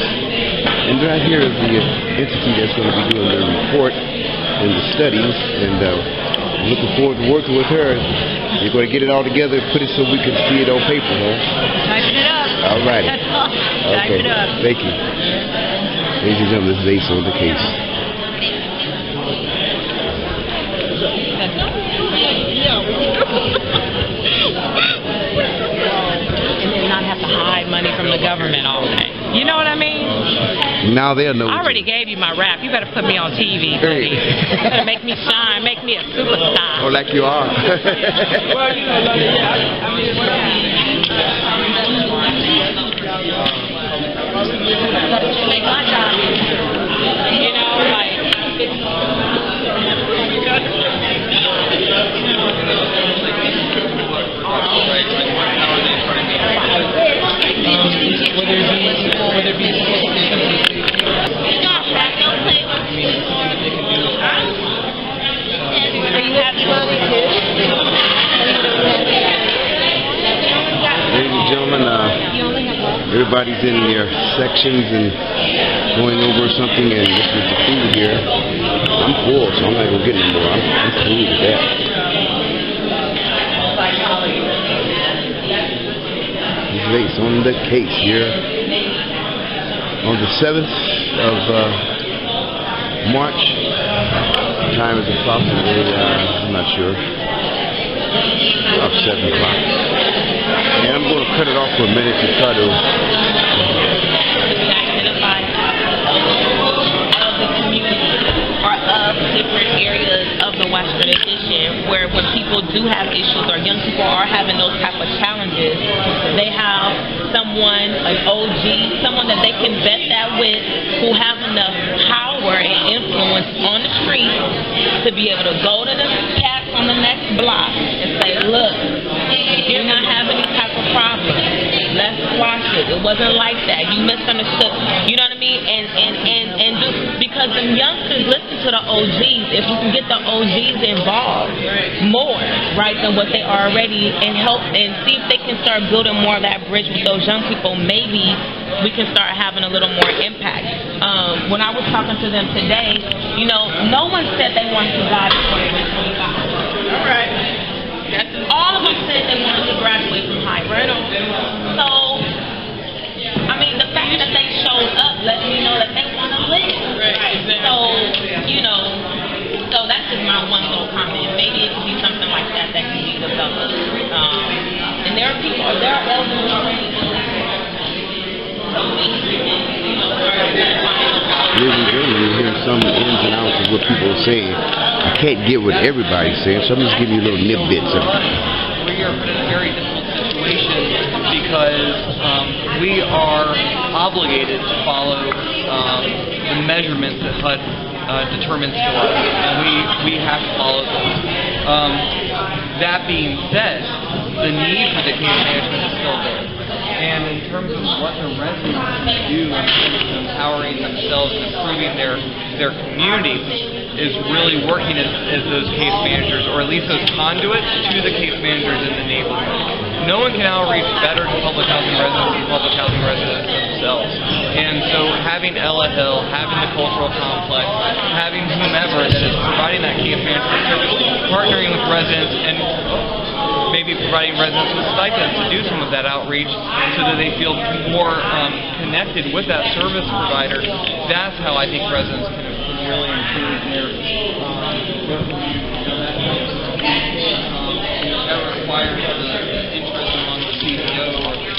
and right here is the entity that's going to be doing their report in the studies, and I'm looking forward to working with her. You're going to get it all together and put it so we can see it on paper, huh? Typing it up. All righty. Type it up. Thank you. Ladies and gentlemen, this is Ace on the Case. And then not have to hide money from the government all day. You know what I mean? Now they'll know. I already gave you my rap. You better put me on TV, buddy. You better make me shine. Make me a superstar. Oh, like you are. Well, you know, make my job easy. You know, like, Ladies and gentlemen, everybody's in their sections and going over something, and this is the food here. I'm full, so I'm not going to get any more. I'm through with that. This is on the Case here on the 7th of March. Time is approximately, I'm not sure, about 7 o'clock. And I'm going to cut it off for a minute to try to identify of the community or of different areas of the Western Addition where when people do have issues or young people are having those type of challenges, they have someone, an OG, someone that they can vet that with, who have enough power and influence on the street to be able to go to the cats on the next block and say, look, you're not having these type of problems. Let's squash it. It wasn't like that. You misunderstood. You know what I mean? And just because the youngsters listen to the OGs, if we can get the OGs involved more, right, than what they are already, and help and see if they can start building more of that bridge with those young people, maybe we can start having a little more impact. When I was talking to them today, you know, no one said they wanted to die before they were 25. All right. All of them said they wanted to graduate from high school. So, I mean, the fact that they showed up lets me know that they want to live. Right. So, you know, so that's just my one little comment. Maybe it could be something like that that can be developed. And there are people, there are elderly people. Ladies and gentlemen, you hear some ins and outs of what people are saying. I can't get what everybody's saying, so I'm just giving you little nitbits of it. We are in a very difficult situation because we are obligated to follow the measurements that HUD determines for us, and we have to follow those. That being said, the need for the case management is still there. And in terms of what the residents can do in terms of empowering themselves and improving their community is really working as those case managers, or at least those conduits to the case managers in the neighborhood. No one can outreach better to public housing residents than public housing residents themselves. And so having Ella Hill, having the cultural complex, having whomever that is providing that case management service, partnering with residents and maybe providing residents with stipends to do some of that outreach so that they feel more connected with that service provider. That's how I think residents can really improve their that requires the interest among the CEO or the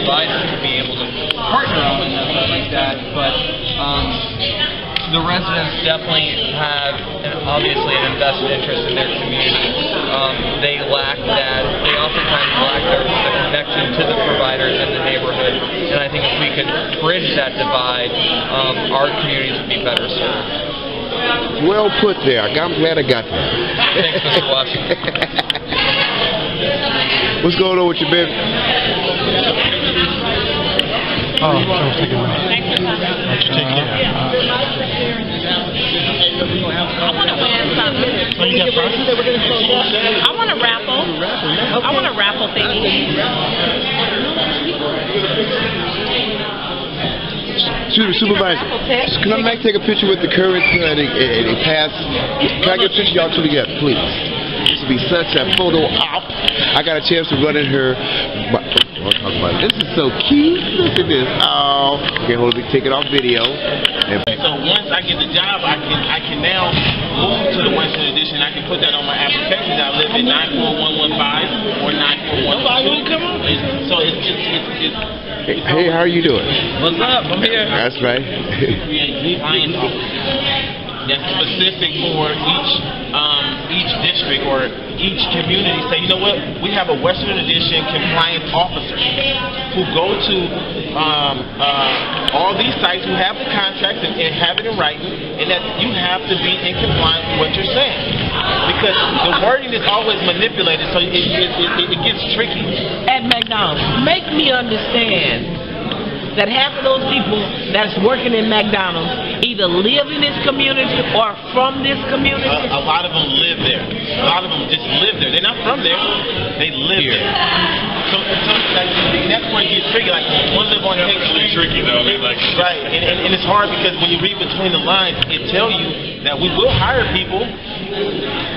provider to be able to partner on something like that. But the residents definitely have, obviously, an invested interest in their community. They lack that. They oftentimes lack the connection to the providers in the neighborhood. And I think if we could bridge that divide, our communities would be better served. Well put there. I'm glad I got that. Thanks, Mr. Washington. What's going on with you, baby? Oh, I was thinking that. Take care. I want to win something. I want to raffle. I want a raffle thingy. Supervisor, can I take a picture with the current and a pass? Can I get a picture of y'all two together, please? This will be such a photo op. I got a chance to run in her. I'll talk about it. This is so cute. Look at this. Oh, okay, hold on. Take it off video. So once I get the job, I can now move to the Western Addition. I can put that on my application that I live in 94115 or 94112. So it's Hey, how are you doing? What's up? I'm here. That's right. Create client that's specific for each district or each community. Say, you know what? We have a Western Addition compliance officer who go to all these sites who have the contracts and have it in writing, and that you have to be in compliance with what you're saying. Because the wording is always manipulated, so it gets tricky. At McDonald's, make me understand that half of those people that's working in McDonald's either live in this community or from this community. A lot of them live there. A lot of them just live there. They're not from there. They live there. So and that's where it gets tricky. Like one live on It's tricky though. Right, and it's hard because when you read between the lines, it tells you that we will hire people,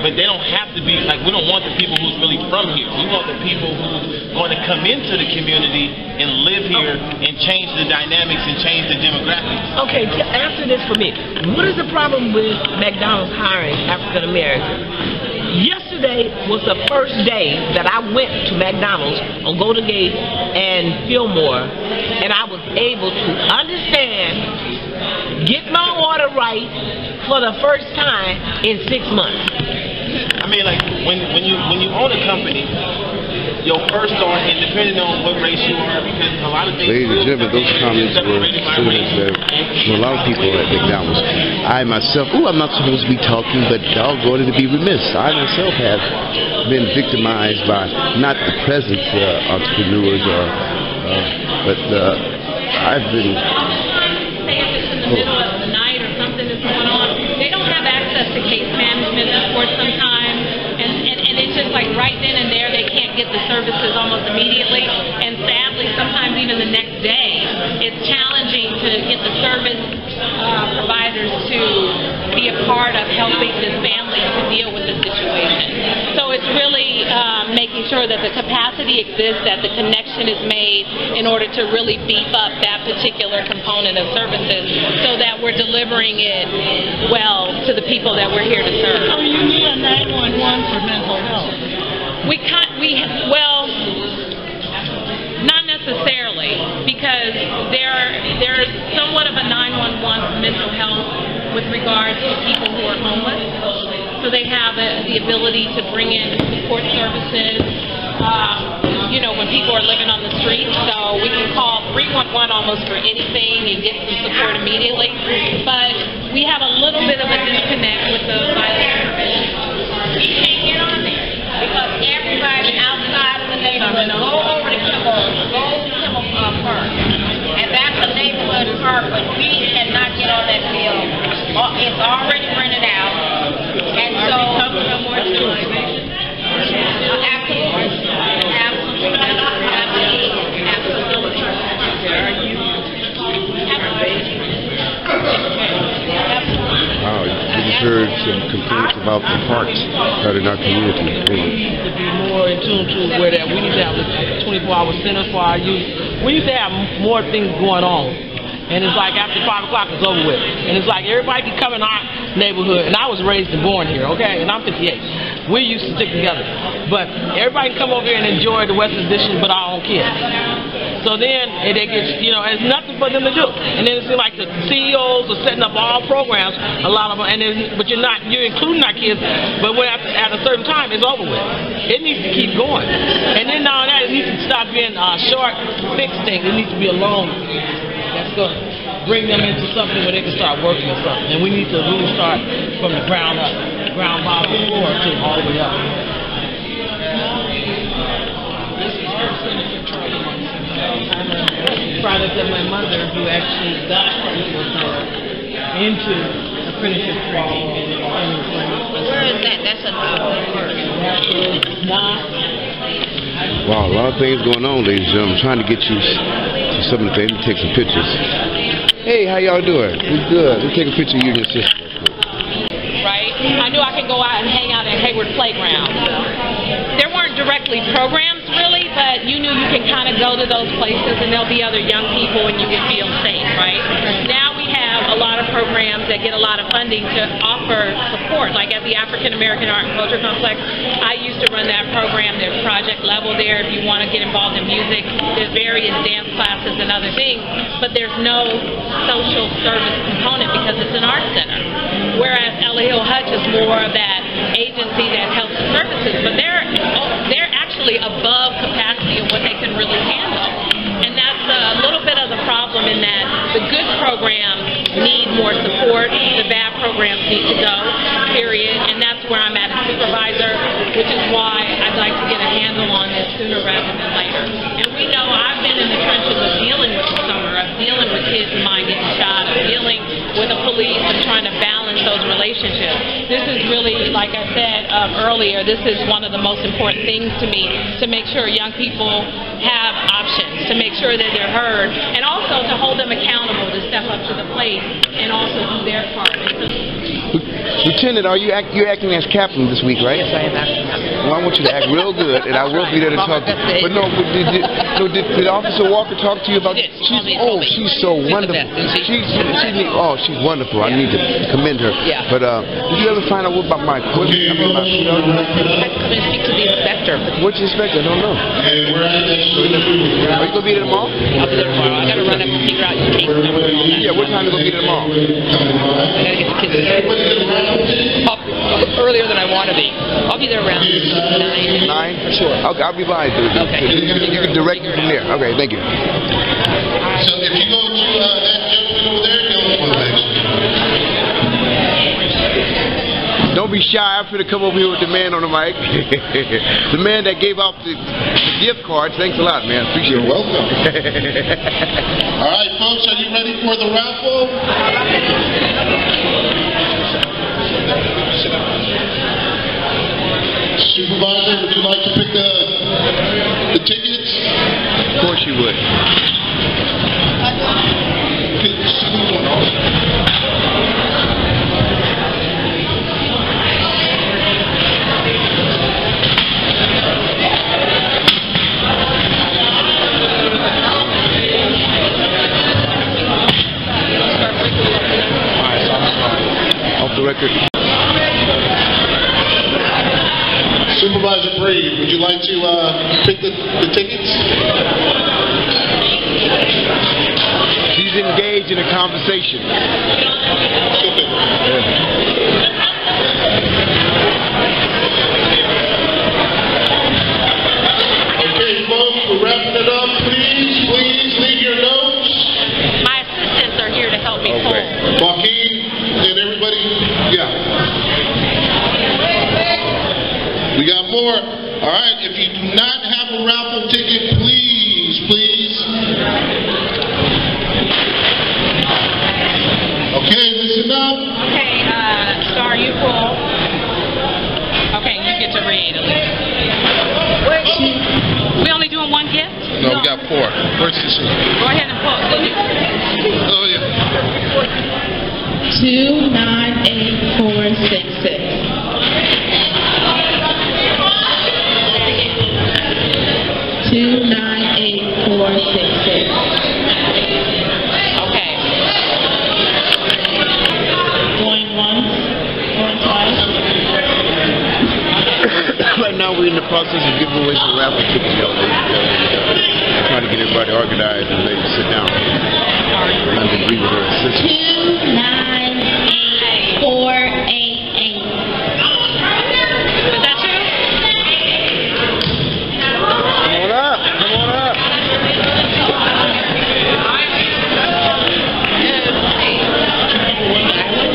but they don't have to be like, we don't want the people who's really from here. We want the people who's going to come into the community and live here and change the dynamics and change the demographics. Okay, answer this for me. What is the problem with McDonald's hiring African Americans? Yesterday was the first day that I went to McDonald's on Golden Gate and Fillmore, and I was able to understand, get my order right for the first time in 6 months. I mean, like when you own a company, your first thought, and depending on what race you are, because a lot of things. Ladies and gentlemen, those comments were sentiments that a lot of people at McDonald's. I myself, I'm not supposed to be talking, but doggone it to be remiss. I myself have been victimized by not the present entrepreneurs, but I've been. Say if it's in the middle of the night or something is going on, they don't have access to case management support sometimes, and it's just like right then and there they can't get the services almost immediately, and sadly sometimes even the next day it's challenging to get the service providers to be a part of helping this family to deal with the situation. So it's really making sure that the capacity exists, that the connection is made in order to really beef up that particular component of services so that we're delivering it well to the people that we're here to serve. So you need a 911 for mental health? Well, not necessarily, because there's somewhat of a 911 for mental health with regards to people who are homeless. So they have the ability to bring in support services, when people are living on the street. So we can call 311 almost for anything and get some support immediately. But we have a little bit of a disconnect with the violence prevention. We can't get on there because everybody outside of the neighborhood go over to Kimmel Park. And that's a neighborhood park, but we cannot get on that field. It's already rented out. And so, Wow, you heard some complaints about the parks out in our community. We need to be more in tune to where that we need to have a 24-hour center for our youth. We need to have more things going on. And it's like after 5 o'clock it's over with. And it's like everybody can come in our neighborhood. And I was raised and born here, okay? And I'm 58. We used to stick together. But everybody can come over here and enjoy the Western Addition but our own kids. So then they get, it's nothing for them to do. And then it seems like the CEOs are setting up all programs, a lot of them, but you're including our kids, but when at a certain time it's over with. It needs to keep going. And then now that it needs to stop being a short, fixed thing. It needs to be a long that's going to bring them into something where they can start working or something. And we need to really start from the ground up, ground bottom floor to all the way up. Product of my mother, who actually got people into apprenticeship training and employment. Where is that? That's a Wow, a lot of things going on, ladies and gentlemen. I'm trying to get you to some of the things. Let me take some pictures. Hey, how y'all doing? We're good. Let's take a picture of you and your sister. Right? I knew I could go out and hang out at Hayward Playground. There weren't directly programs really, but you knew you can kind of go to those places and there'll be other young people and you can feel safe, right? Now we have a lot of programs that get a lot of funding to offer support, like at the African American Art and Culture Complex. I used to run that program. There's Project Level there if you want to get involved in music. There's various dance classes and other things, but there's no social service component because it's an art center. Whereas Ella Hill Hutch is more of that agency that helps the services, but they're actually above capacity of what they can really handle. And that's a little bit of the problem in that the good programs need more support, the bad programs need to go, period. And that's where I'm at as supervisor, which is why I'd like to get a handle on this sooner rather than later. And we know I've been in the trenches of dealing with the summer, of dealing with kids of mine getting shot, of dealing with the police and trying to balance those relationships. This is really, like I said earlier, this is one of the most important things to me, to make sure young people have options, to make sure that they're heard, and also to hold them accountable, to step up to the plate and also do their part. Lieutenant, you're acting as captain this week, right? Yes, I am acting captain. Well, I want you to act real good, and I will be there to talk to you. But no, did Officer Walker talk to you about? She's so wonderful. She's wonderful. I need to commend her. Yeah. But did you ever find out what about my equipment? I come and speak to the inspector. Which inspector? I don't know. Are you gonna be there tomorrow? I'll be there tomorrow. I gotta run up and figure out your case number and all that. Yeah, what time are you gonna be there tomorrow? I gotta get the kids up earlier than I want to be. I'll be there around 9. 9? For sure. Okay, I'll be by. Okay. You can direct me from there. Okay, thank you. So if you go to that gentleman over there, don't be shy. I'm going to come over here with the man on the mic. The man that gave out the gift cards. Thanks a lot, man. Appreciate it. You're welcome. All right, folks, are you ready for the raffle? Supervisor, would you like to pick the tickets? Of course you would. Off the record. Supervisor Brady, would you like to pick the tickets? She's engaged in a conversation. Okay, folks, we're wrapping it up. Please leave your notes. My assistants are here to help me pull. Joaquin and everybody, yeah. We got more. All right, if you do not have a raffle ticket, please. Okay, listen up. Okay, Star, you pull. Okay, you get to read at least. We only doing one gift? No, we got 4. Where's the sheet? Go ahead and pull. Oh, yeah. 298466. 298466. Okay. Going once, going twice. Right now we're in the process of giving away some raffle tickets. I'm trying to get everybody organized and ready to sit down. I can agree with her assistant. 298488. Is that you? Come on up.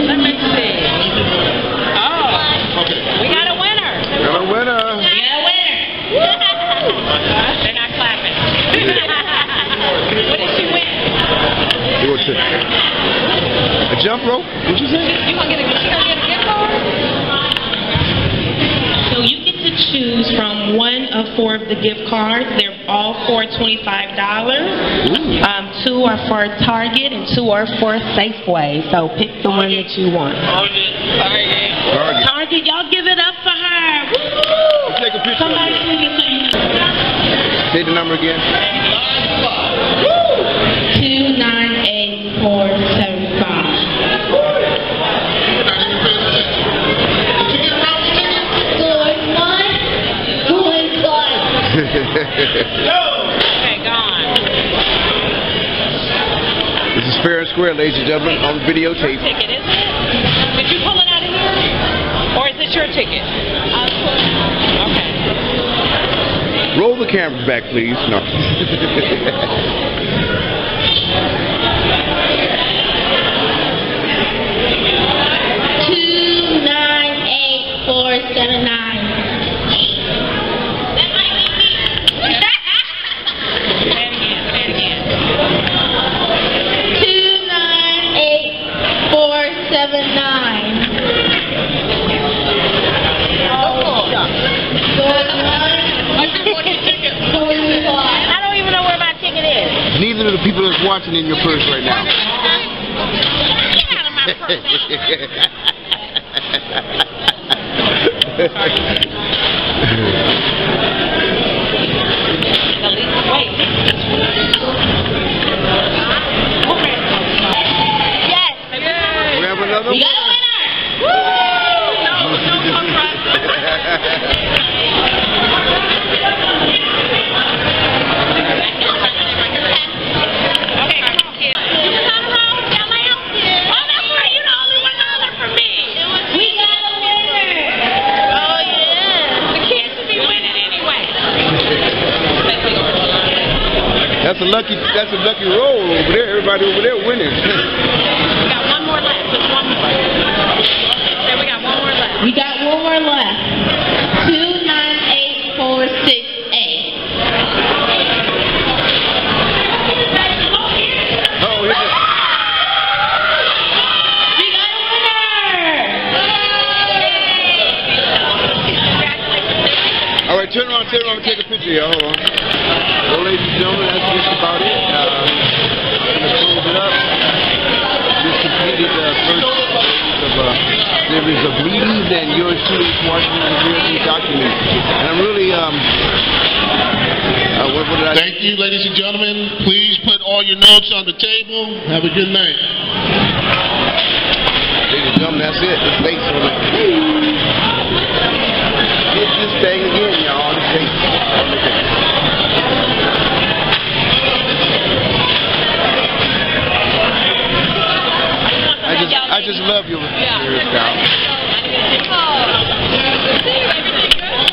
Let me see. Oh, we got a winner. Got a winner. They're not clapping. What did she win? A jump rope? What'd you say? She gonna get a gift card? So you get to choose from one of 4 of the gift cards. They're all all for $25. 2 are for Target and 2 are for Safeway. So pick the one that you want. Target, y'all give it up for her. Woo! Take a picture. Somebody swing it so you Say the number again. 298475. Okay, gone. This is fair and square, ladies and gentlemen, on videotape. Ticket, isn't it? Did you pull it out of here? Or is it your ticket? Okay. Roll the cameras back, please. No. 298479. I don't even know where my ticket is. Neither do the people that's watching in your purse right now. Get out of my purse. Wait. Yes. We have another We one? got a winner. Woo! No, come front. That's a lucky roll over there. Everybody over there winning. We got one more left. Just one more. Then we got one more left. We got one more left. 298468. Oh, here's it. We got a winner! All right, turn around, take a picture here. Hold on. Well, ladies and gentlemen, that's just about it. I'm going to close it up. Just completed the first series of meetings, and yours truly is watching the reality documents. And I'm really, what did I Thank you, ladies and gentlemen. Please put all your notes on the table. Have a good night. Ladies and gentlemen, that's it. It's late for me. Get this thing again, y'all. It's late. I just love your style.